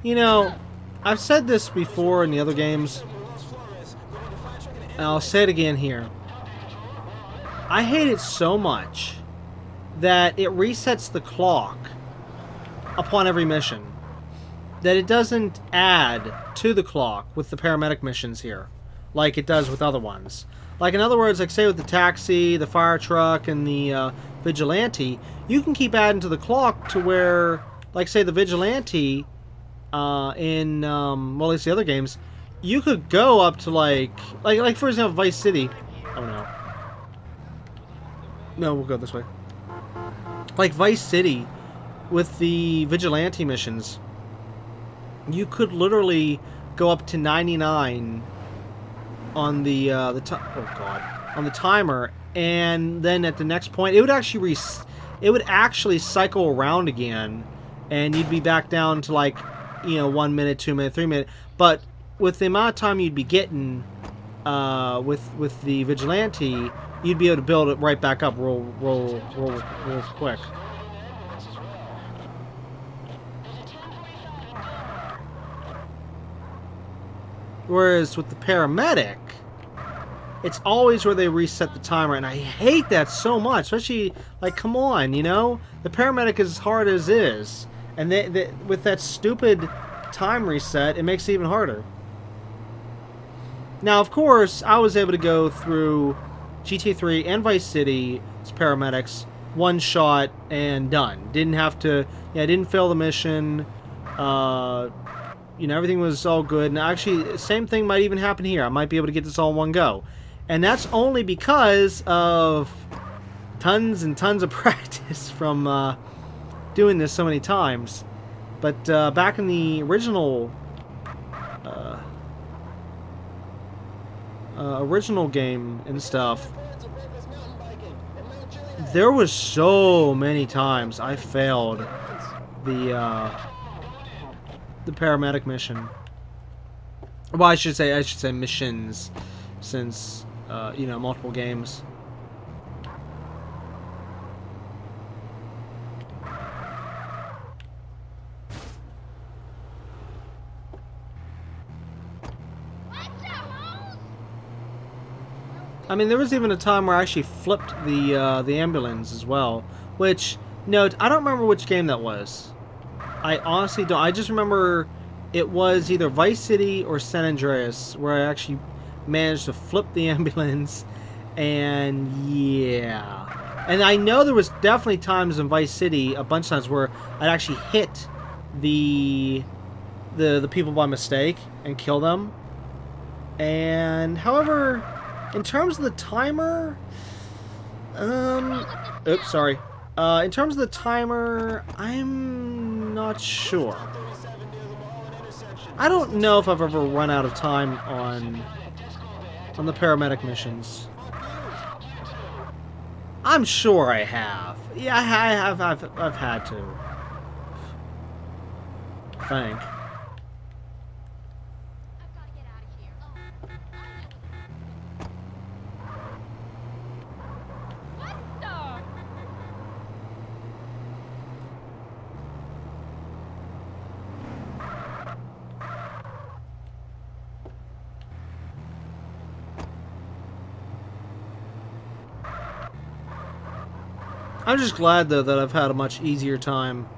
Speaker 2: You know, I've said this before in the other games, and I'll say it again here. I hate it so much that it resets the clock upon every mission. That it doesn't add to the clock with the paramedic missions here, like it does with other ones. Like, in other words, like say with the taxi, the fire truck, and the vigilante, you can keep adding to the clock to where, like say the vigilante, well, at least the other games, you could go up to like for example, Vice City. Oh no. No, we'll go this way. Like Vice City, with the vigilante missions, you could literally go up to 99 on the oh god, on the timer, and then at the next point, it would actually cycle around again, and you'd be back down to like, you know, 1 minute, 2 minute, 3 minute. But with the amount of time you'd be getting with the vigilante, you'd be able to build it right back up real quick. Whereas with the paramedic, it's always where they reset the timer, and I hate that so much. Especially, like, come on, you know? The paramedic is as hard as is. And with that stupid time reset, it makes it even harder. Now, of course, I was able to go through GTA 3 and Vice City as paramedics, one shot and done. Didn't have to, I didn't fail the mission. You know, everything was all good. And actually, same thing might even happen here. I might be able to get this all in one go. And that's only because of tons and tons of practice from doing this so many times. But back in the original game and stuff, there was so many times I failed the paramedic mission. Well, I should say missions, since you know, multiple games. I mean, there was even a time where I actually flipped the ambulance as well. Which, note, I don't remember which game that was. I honestly don't. I just remember it was either Vice City or San Andreas where I actually managed to flip the ambulance. And yeah. And I know there was definitely times in Vice City, a bunch of times, where I'd actually hit the people by mistake and kill them. And however, in terms of the timer, oops, sorry. In terms of the timer, I'm not sure. I don't know if I've ever run out of time on the paramedic missions. I'm sure I have. Yeah, I have. I've had to. I think.
Speaker 5: I've got to get out of here. Oh, I know. What the?
Speaker 2: I'm just glad though that I've had a much easier time,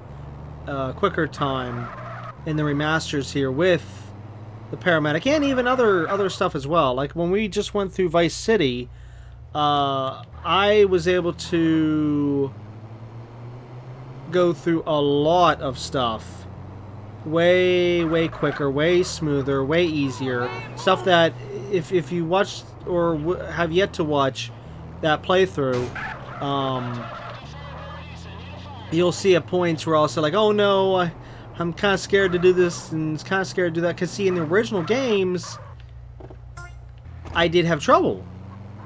Speaker 2: quicker time, in the remasters here with the paramedic and even other stuff as well. Like when we just went through Vice City, I was able to go through a lot of stuff way quicker, way smoother, way easier. Stuff that if you watched or have yet to watch that playthrough, you'll see at points where I'll say like, oh no, I'm kind of scared to do this and kind of scared to do that. Because see, in the original games, I did have trouble.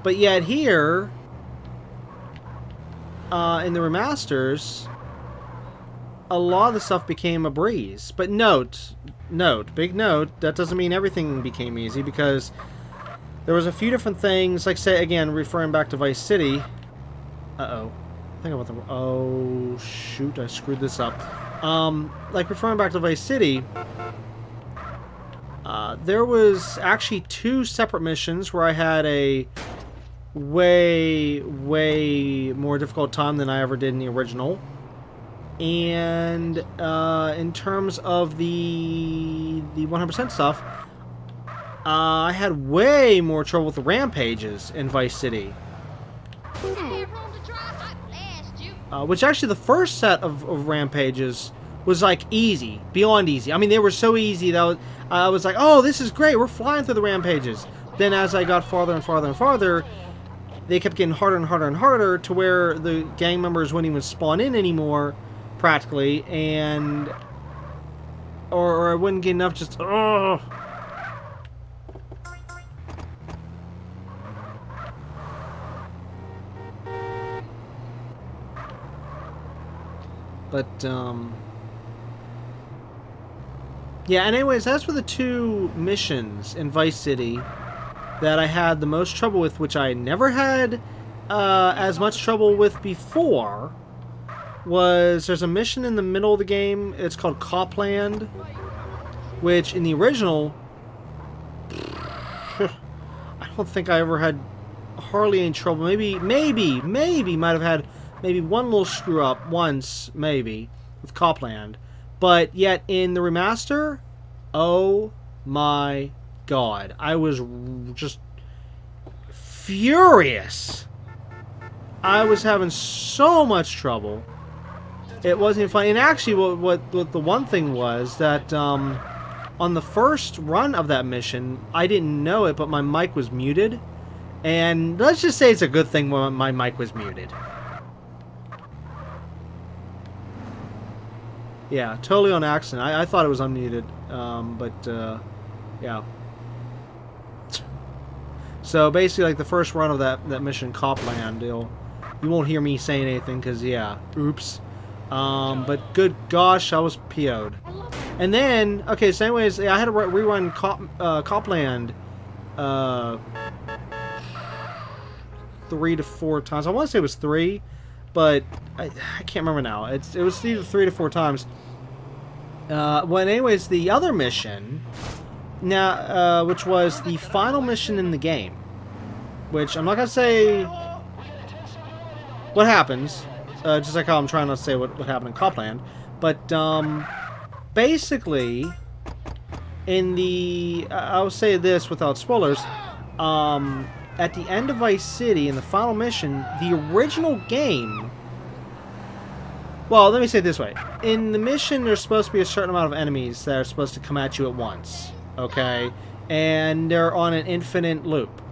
Speaker 2: But yet here, in the remasters, a lot of the stuff became a breeze. But big note, that doesn't mean everything became easy, because there was a few different things, like say, again, referring back to Vice City. Uh-oh. I think about the... Oh, shoot, I screwed this up. Like referring back to Vice City, there was actually 2 separate missions where I had a way more difficult time than I ever did in the original. And in terms of the 100% stuff, I had way more trouble with the rampages in Vice City. Which actually the first set of rampages was like easy, beyond easy. I mean, they were so easy that I was like, oh, this is great, we're flying through the rampages. Then as I got farther and farther and farther, they kept getting harder and harder and harder to where the gang members wouldn't even spawn in anymore, practically, and or I wouldn't get enough. Just oh. But yeah. And anyways, that's for the 2 missions in Vice City that I had the most trouble with, which I never had as much trouble with before. There's a mission in the middle of the game. It's called Copland, which in the original, I don't think I ever had hardly any trouble. Maybe might have had maybe one little screw up once, maybe with Copland, but yet in the remaster, oh my God, I was just furious. I was having so much trouble. It wasn't even fun. And actually, what the one thing was that on the first run of that mission, I didn't know it, but my mic was muted. And let's just say it's a good thing when my mic was muted. Yeah, totally on accident. I thought it was unmuted, but yeah. So basically, like the first run of that mission, Copland, you won't hear me saying anything because yeah, oops. But good gosh, I was PO'd. And then, okay, so anyways, I had to rerun Copland 3 to 4 times. I want to say it was 3, but I can't remember now. It was either 3 to 4 times. Well, anyways, the other mission, now, which was the final mission in the game, which I'm not gonna say what happens, just like how I'm trying not to say what happened in Copland, but basically, in the I'll say this without spoilers, at the end of Vice City, in the final mission, the original game. Well, let me say it this way. In the mission, there's supposed to be a certain amount of enemies that are supposed to come at you at once. Okay? And they're on an infinite loop.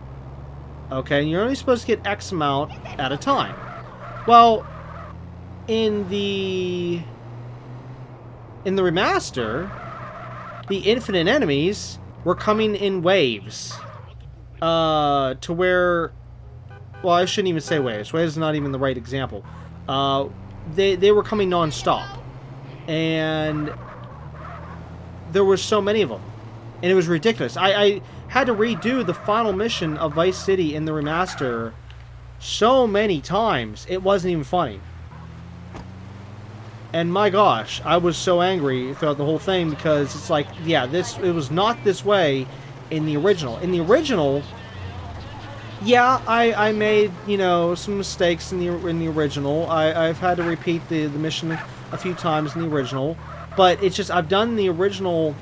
Speaker 2: Okay? And you're only supposed to get X amount at a time. Well, in the remaster, the infinite enemies were coming in waves. To where... Well, I shouldn't even say waves. Waves is not even the right example. They were coming non-stop. And there were so many of them. And it was ridiculous. I had to redo the final mission of Vice City in the remaster so many times, it wasn't even funny. And my gosh, I was so angry throughout the whole thing because it's like, yeah, it was not this way in the original. In the original, yeah, I made, you know, some mistakes in the original. I've had to repeat the mission a few times in the original, but it's just I've done the original,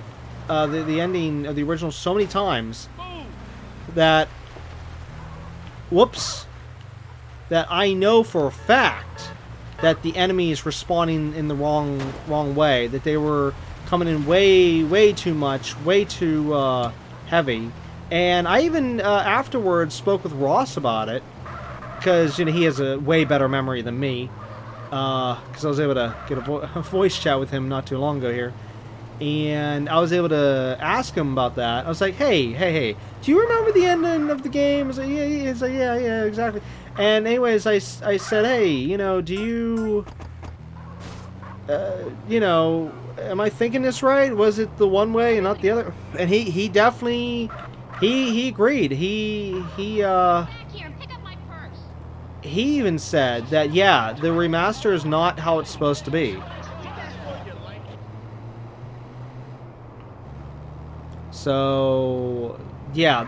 Speaker 2: the ending of the original so many times that, whoops, that I know for a fact that the enemy is responding in the wrong way. That they were coming in way too much, way too heavy. And I even afterwards spoke with Ross about it, because you know he has a way better memory than me. Because I was able to get a voice chat with him not too long ago here, and I was able to ask him about that. I was like, hey, do you remember the ending of the game? I was like, yeah. He's like, yeah, exactly. And anyways, I said, hey, you know, do you, you know, am I thinking this right? Was it the one way and not the other? And he definitely, he agreed.
Speaker 5: Back here and pick up my purse.
Speaker 2: He even said that, yeah, the remaster is not how it's supposed to be. So, yeah,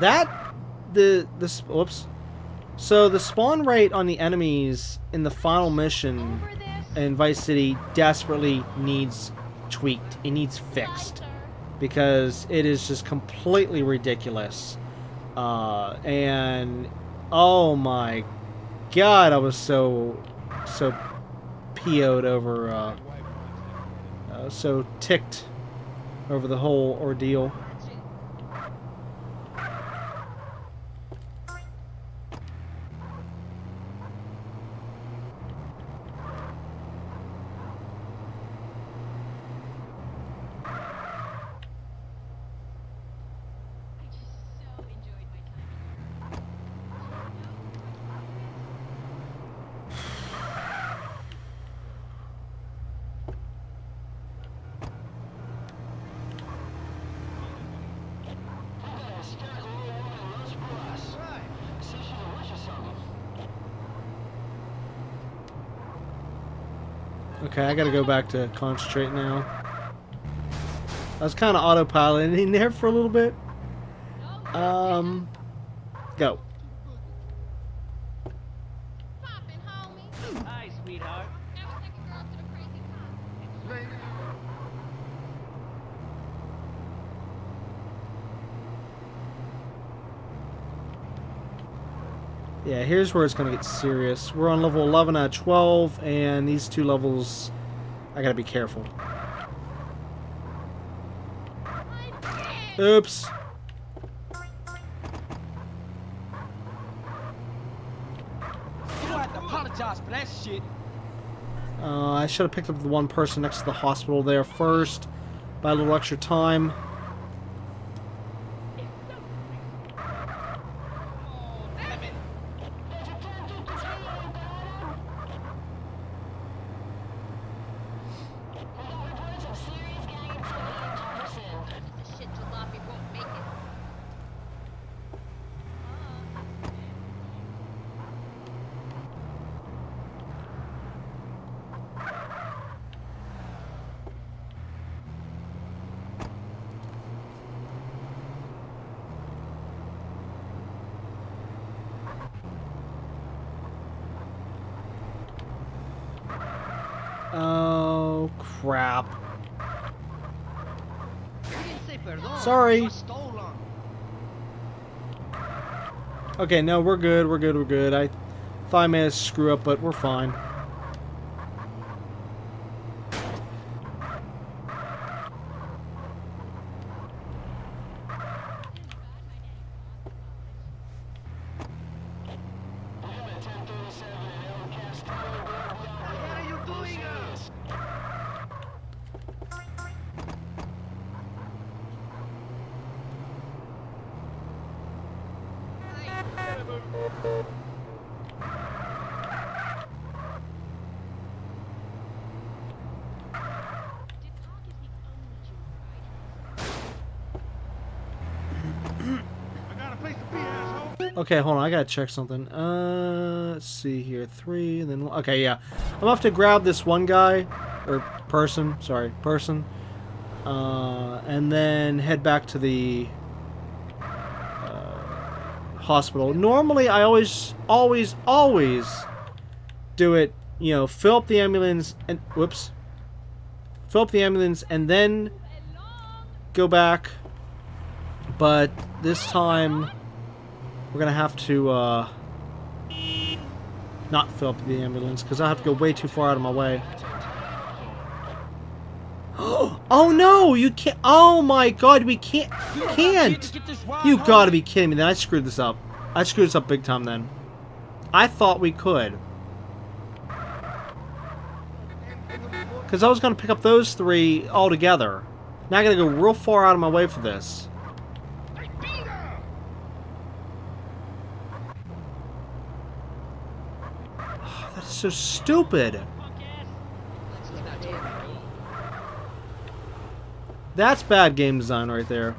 Speaker 2: whoops. So the spawn rate on the enemies in the final mission in Vice City desperately needs tweaked. It needs fixed. Because it is just completely ridiculous. And, oh my god, I was so PO'd over, so ticked over the whole ordeal. Okay, I gotta go back to concentrate now. I was kind of autopiloting there for a little bit. Go.
Speaker 5: Poppin', homie.
Speaker 6: Hi, sweetheart.
Speaker 5: Never take a girl to the crazy top.
Speaker 2: Yeah, here's where it's gonna get serious. We're on level 11 out of 12, and these two levels, I gotta be careful. Oops.
Speaker 6: You don't have to apologize for that shit.
Speaker 2: I should have picked up the one person next to the hospital there first. Buy a little extra time.
Speaker 5: This shit jalopy won't make it.
Speaker 2: Oh, crap.
Speaker 6: You didn't say perdón.
Speaker 2: Sorry.
Speaker 6: You stole 'em.
Speaker 2: Okay, no, we're good, we're good. I thought I made a screw up, but we're fine.
Speaker 6: What are you doing?
Speaker 4: I got a place to be, asshole.
Speaker 2: Okay, hold on. I gotta check something. Let's see here. 3, and then... Okay, yeah. I'm gonna have to grab this one guy. Or person. Sorry, person. And then head back to the... hospital. Normally, I always do it, you know, fill up the ambulance and... Whoops. Fill up the ambulance and then go back. But this time... We're gonna have to not fill up the ambulance because I have to go way too far out of my way. Oh no, you can't! Oh my God, we can't! You can't! You gotta be kidding me! Then I screwed this up. I screwed this up big time. Then I thought we could, because I was gonna pick up those 3 all together. Now I gotta go real far out of my way for this. That's so stupid. That's bad game design right there.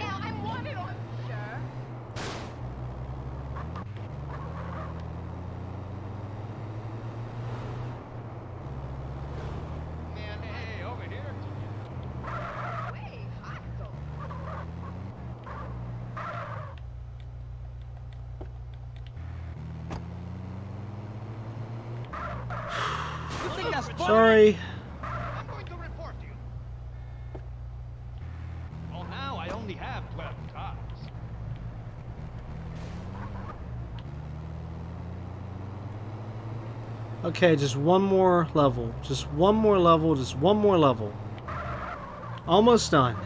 Speaker 5: Now I'm wanted on, sir.
Speaker 4: Man, hey, over here.
Speaker 5: Way hostile.
Speaker 6: You think that's funny?
Speaker 2: Sorry.
Speaker 4: I'm going to report you. Well, now I only have 12 cars.
Speaker 2: Okay, just one more level. Just one more level. Just one more level. Almost done.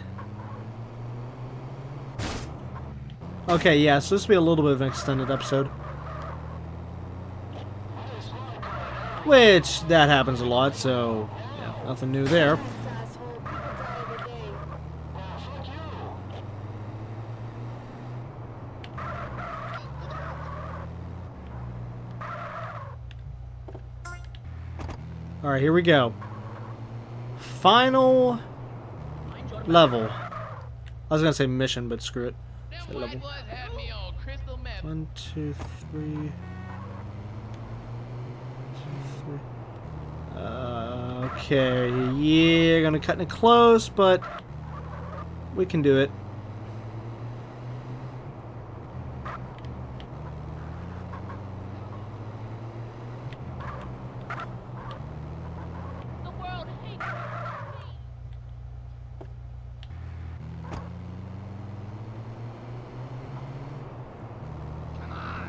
Speaker 2: Okay, yeah, so this will be a little bit of an extended episode. Which, that happens a lot, so, yeah, nothing new there. Alright, here we go. Final level. I was gonna say mission, but screw it.
Speaker 4: Them
Speaker 2: Say
Speaker 4: white
Speaker 2: level.
Speaker 4: boys had me on crystal meth.
Speaker 2: 1, 2, 3. Okay, yeah, gonna cut it close, but we can do it.
Speaker 5: The world hates me.
Speaker 4: Come on.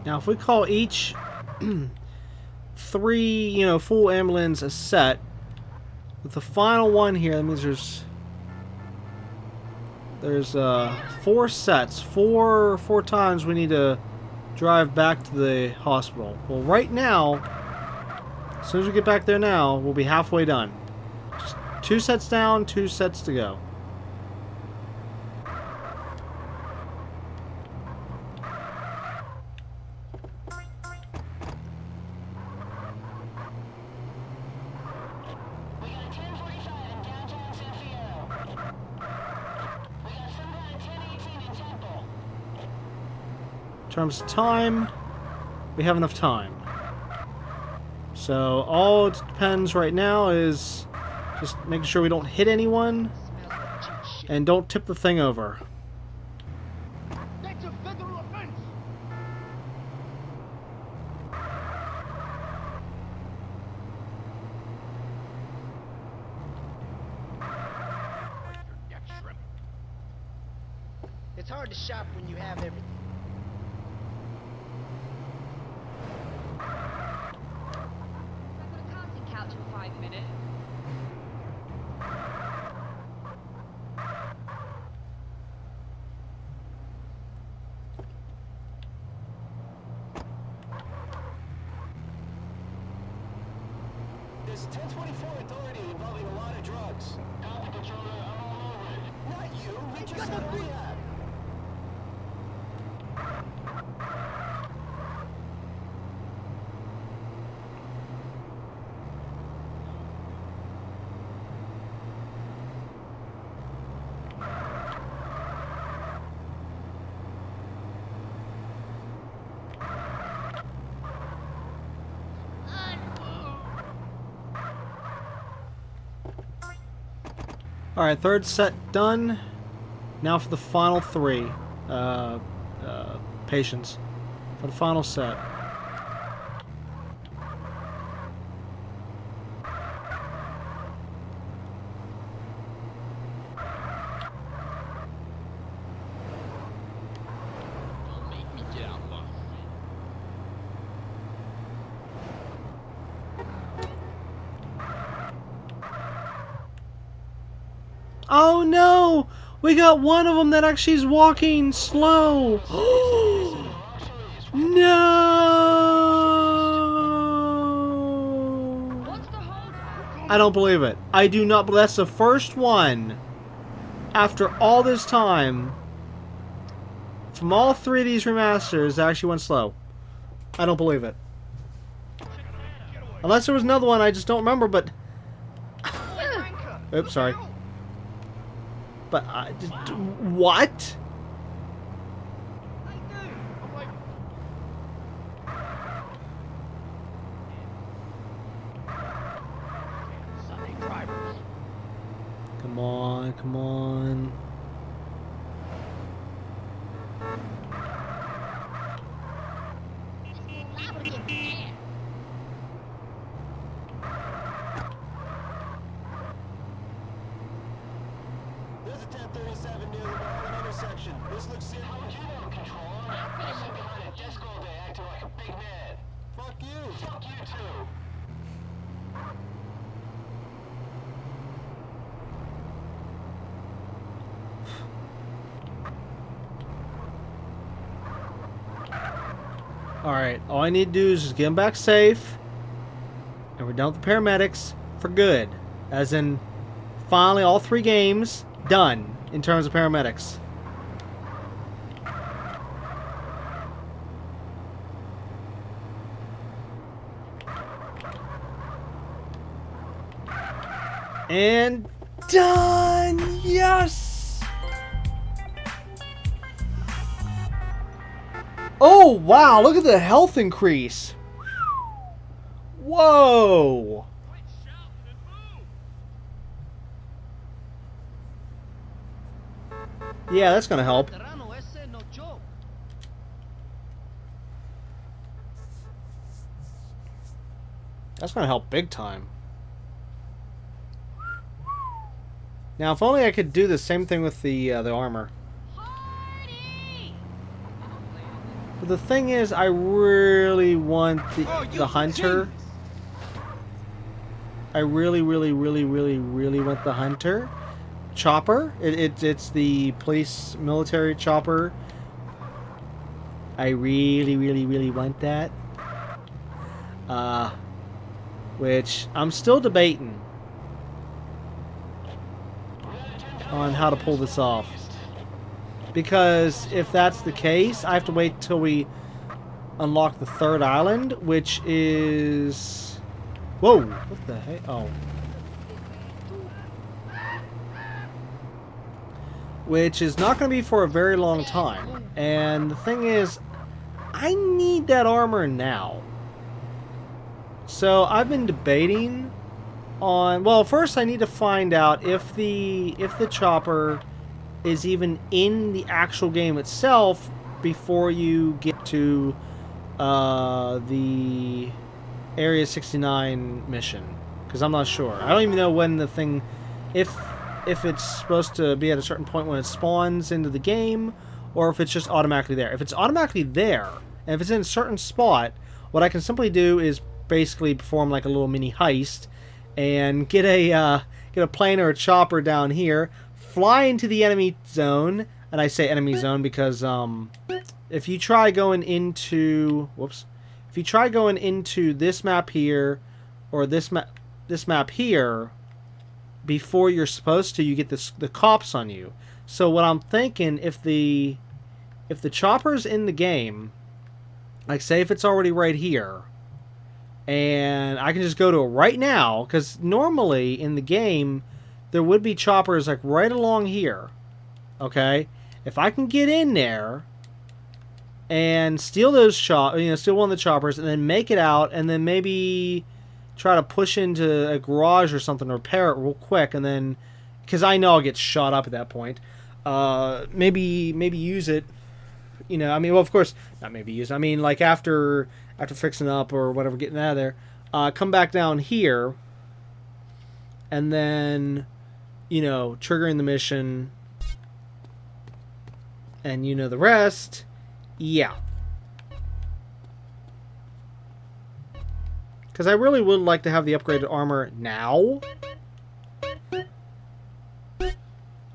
Speaker 2: Now, if we call each 3, full ambulance a set, with the final one here, that means there's 4 sets, four times we need to drive back to the hospital. Well, right now, as soon as we get back there now, we'll be halfway done. Just 2 sets down, 2 sets to go. In terms of time, we have enough time. So all it depends right now is just making sure we don't hit anyone and don't tip the thing over.
Speaker 4: That's a federal offense.
Speaker 6: It's hard to shop when you have everything.
Speaker 3: I'm gonna counting couch for 5 minutes.
Speaker 7: There's a 1024 authority involving a lot of drugs. Copy, controller. I'm all over it. Not you. We just had a rehab.
Speaker 2: Alright, third set done. Now for the final 3 patients. For the final set.
Speaker 4: Don't make me get out my seat.
Speaker 2: Oh no! We got one of them that actually is walking slow. No!
Speaker 3: What's the holdup?
Speaker 2: I don't believe it. I do not. That's the first one after all this time from all 3 of these remasters that actually went slow. I don't believe it. Unless there was another one I just don't remember, but... Oops, sorry. But I just... What?
Speaker 6: Sunday drivers.
Speaker 2: Come on, come on.
Speaker 7: There's a 1037 near the Marlin intersection. This looks serious. How would you know, controller? I've been behind a desk all day acting like a big man. Fuck you. Fuck you too.
Speaker 2: Alright, all I need to do is just get them back safe. And we're done with the paramedics for good. As in, finally, all 3 games done in terms of paramedics. And done! Yes! Oh, wow, look at the health increase. Whoa!
Speaker 4: Quit shouting and move.
Speaker 2: Yeah, that's gonna help.
Speaker 6: Veterano, ese no joke.
Speaker 2: That's gonna help big time. Now, if only I could do the same thing with the armor.
Speaker 3: Party!
Speaker 2: But the thing is, I really want
Speaker 6: Oh, you
Speaker 2: the hunter.
Speaker 6: genius.
Speaker 2: I really want the hunter chopper. It's the police military chopper. I really want that. Which I'm still debating on how to pull this off. Because if that's the case, I have to wait till we unlock the third island, which is... Whoa! What the heck? Oh. Which is not going to be for a very long time. And the thing is, I need that armor now. So I've been debating on... Well, first I need to find out if the chopper is even in the actual game itself before you get to the Area 69 mission, because I'm not sure. I don't even know when the thing, if it's supposed to be at a certain point when it spawns into the game, or if it's just automatically there. If it's automatically there, and if it's in a certain spot, what I can simply do is basically perform like a little mini heist and get a plane or a chopper down here, fly into the enemy zone, and I say enemy zone because if you try going into if you try going into this map here or this map here before you're supposed to, you get the cops on you. So what I'm thinking, if the chopper's in the game, like say if it's already right here, and I can just go to it right now, because normally in the game there would be choppers like right along here. Okay, if I can get in there and steal those steal one of the choppers and then make it out, and then maybe try to push into a garage or something, repair it real quick, and then, because I know I'll get shot up at that point, maybe use it. You know, I mean, well, of course, not maybe use it. I mean, like after fixing up or whatever, getting out of there, come back down here, and then, you know, triggering the mission, and you know the rest. Yeah. Because I really would like to have the upgraded armor now,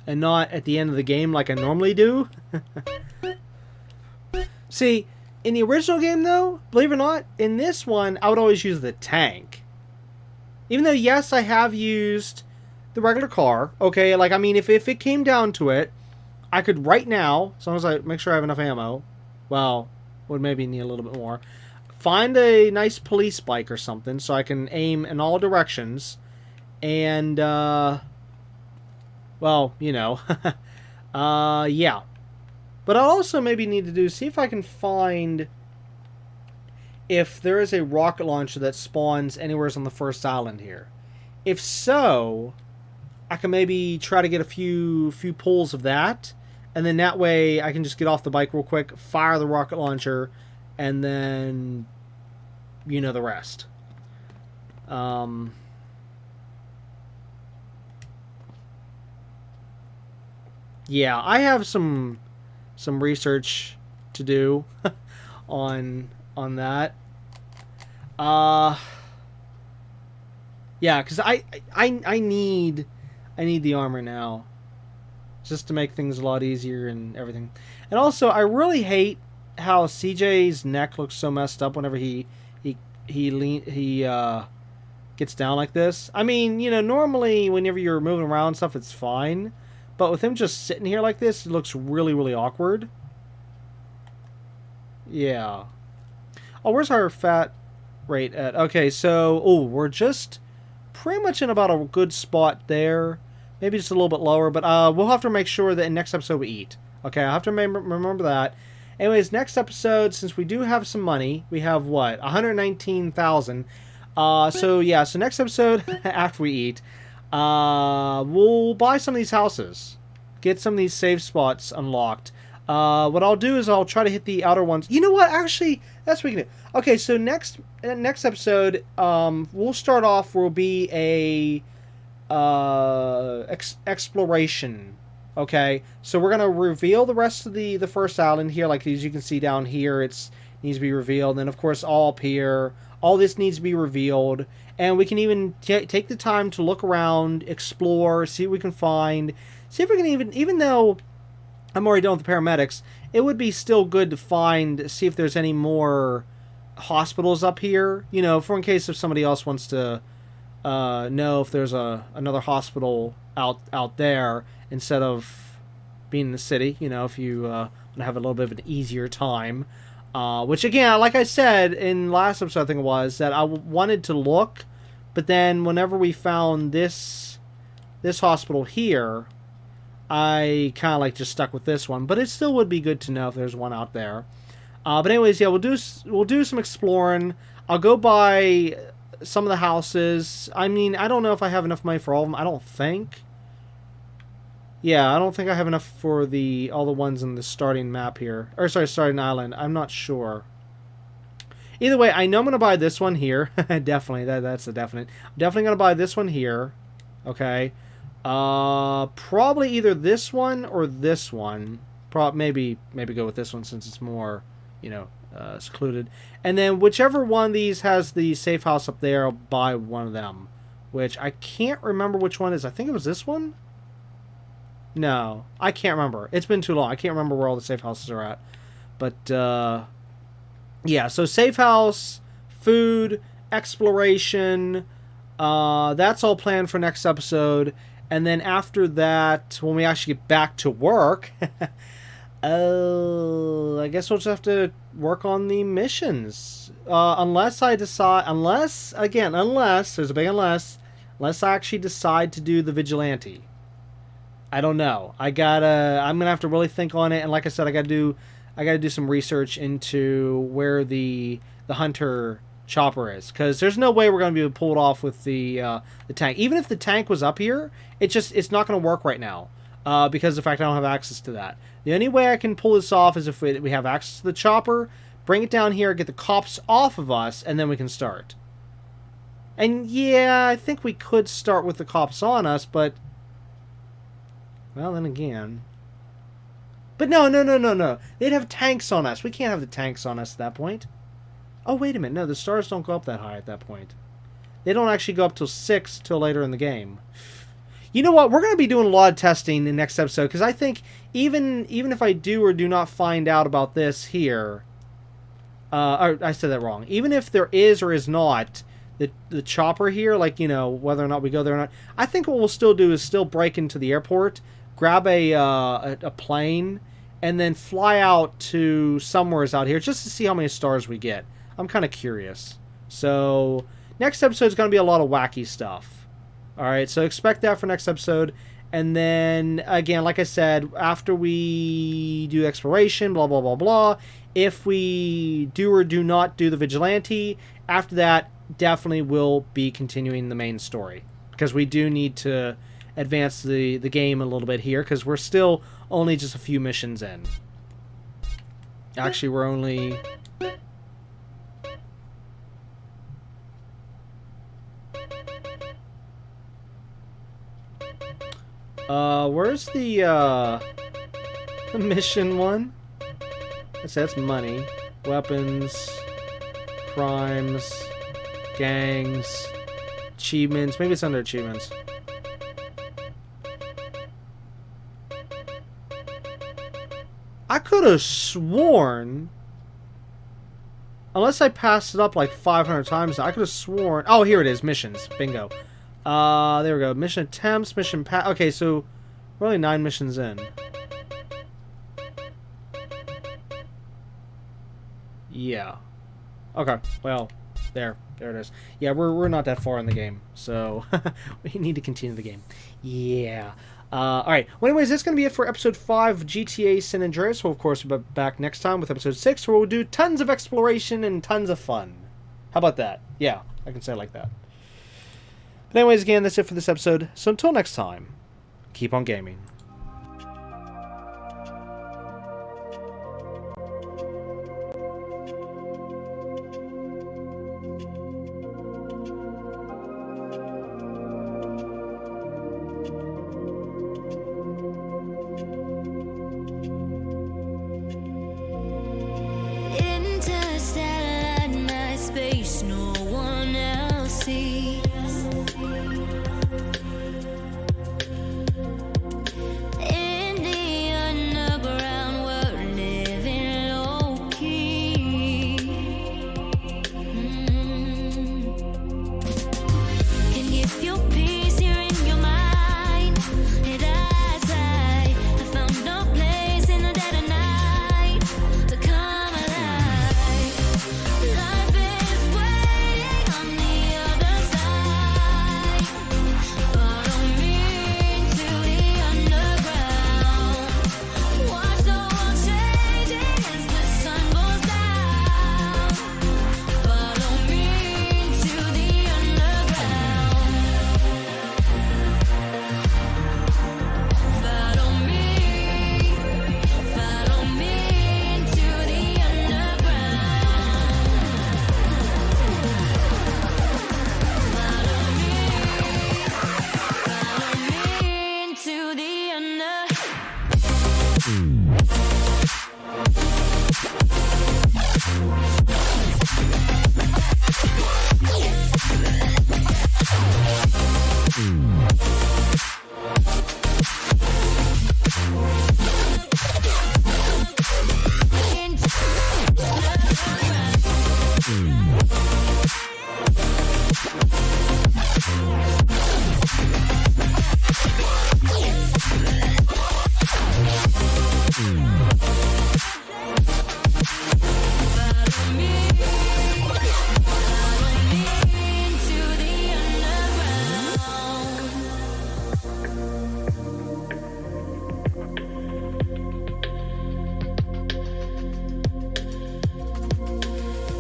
Speaker 2: and not at the end of the game like I normally do. See, in the original game, though, believe it or not, in this one, I would always use the tank. Even though, yes, I have used the regular car. Okay, like, I mean, if it came down to it, I could right now, as long as I make sure I have enough ammo, well, would maybe need a little bit more, find a nice police bike or something so I can aim in all directions, and, well, you know, yeah. But I also maybe need to see if I can find if there is a rocket launcher that spawns anywhere on the first island here. If so, I can maybe try to get a few pulls of that, and then that way I can just get off the bike real quick, fire the rocket launcher, and then you know the rest. Yeah, I have some research to do on that. Yeah, because I need the armor now, just to make things a lot easier and everything. And also, I really hate how CJ's neck looks so messed up whenever he gets down like this. I mean, you know, normally whenever you're moving around and stuff, it's fine. But with him just sitting here like this, it looks really awkward. Yeah. Oh, where's our fat rate at? Okay, so, oh, we're just pretty much in about a good spot there. Maybe just a little bit lower, but we'll have to make sure that in next episode we eat. Okay, I'll have to remember that. Anyways, next episode, since we do have some money, we have what? 119,000. So yeah, so next episode, after we eat, we'll buy some of these houses. Get some of these save spots unlocked. What I'll do is I'll try to hit the outer ones. You know what? Actually, that's what we can do. Okay, so next episode, we'll start off. Will be a exploration. Okay, so we're going to reveal the rest of the first island here. Like, as you can see down here, it needs to be revealed. And, of course, all up here, all this needs to be revealed. And we can even take the time to look around, explore, see what we can find. See if we can even though I'm already done with the paramedics, it would be still good to see if there's any more hospitals up here. You know, for in case if somebody else wants to know if there's another hospital out there instead of being in the city. You know, if you want to have a little bit of an easier time. Which again, like I said in last episode, I think it was, that I wanted to look, but then whenever we found this hospital here, I kind of like just stuck with this one. But it still would be good to know if there's one out there. But anyways, yeah, we'll do some exploring. I'll go by some of the houses. I mean, I don't know if I have enough money for all of them. I don't think. Yeah, I don't think I have enough for all the ones in the starting map here. Or, sorry, starting island. I'm not sure. Either way, I know I'm going to buy this one here. Definitely. That's a definite. I'm definitely going to buy this one here. Okay. Probably either this one or this one. Maybe go with this one since it's more, you know, secluded. And then whichever one of these has the safe house up there, I'll buy one of them. Which I can't remember which one is. I think it was this one? No, I can't remember. It's been too long. I can't remember where all the safe houses are at. But, yeah, so safe house, food, exploration, that's all planned for next episode. And then after that, when we actually get back to work, I guess we'll just have to work on the missions. Unless there's a big unless I actually decide to do the vigilante. I don't know. I'm gonna have to really think on it, and like I said, I gotta do some research into where the hunter chopper is, because there's no way we're gonna be able to pull it off with the tank. Even if the tank was up here, it's not gonna work right now, because of the fact I don't have access to that. The only way I can pull this off is if we have access to the chopper, bring it down here, get the cops off of us, and then we can start. And yeah, I think we could start with the cops on us, but well, then again. But no. They'd have tanks on us. We can't have the tanks on us at that point. Oh, wait a minute. No, the stars don't go up that high at that point. They don't actually go up till 6 till later in the game. You know what? We're going to be doing a lot of testing in the next episode, because I think even if I do or do not find out about this here, or I said that wrong. Even if there is or is not the chopper here, like, you know, whether or not we go there or not, I think what we'll still do is still break into the airport, grab a plane, and then fly out to somewheres out here just to see how many stars we get. I'm kind of curious. So next episode is going to be a lot of wacky stuff. Alright, so expect that for next episode. And then, again, like I said, after we do exploration, blah, blah, blah, blah, if we do or do not do the vigilante, after that, definitely will be continuing the main story. Because we do need to advance the game a little bit here, because we're still only just a few missions in. Actually, we're only... where's the mission one? That's money. Weapons. Crimes. Gangs. Achievements. Maybe it's under achievements. I could have sworn, unless I passed it up like 500 times, I could have sworn... Oh, here it is. Missions. Bingo. There we go. Mission attempts, mission okay, so we're only 9 missions in. Yeah. Okay, well, there it is. Yeah, we're not that far in the game, so we need to continue the game. Yeah. Alright, well anyways, that's going to be it for episode 5 of GTA San Andreas. We'll of course be back next time with episode 6, where we'll do tons of exploration and tons of fun. How about that? Yeah, I can say it like that. But anyways, again, that's it for this episode. So until next time, keep on gaming.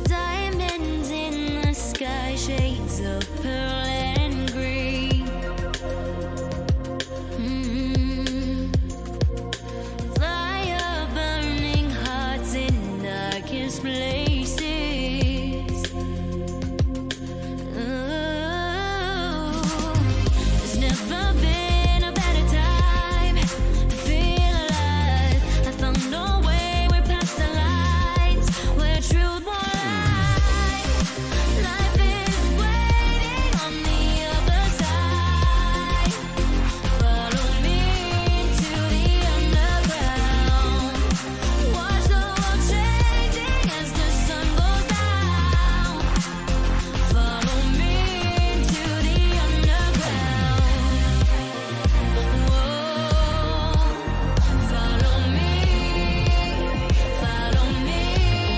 Speaker 1: Diamonds in the sky, shades of pearl and green. Fire burning hearts in darkest places. There's never been a better time to feel alive. I found no way, we're past the lines where truth won't lie. Life is waiting on the other side. Follow me into the underground. Watch the world changing as the sun goes down. Follow me into the underground. Whoa. Follow me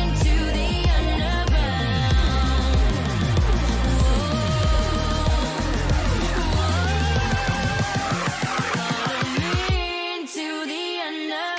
Speaker 1: into the underground. Follow me into the underground.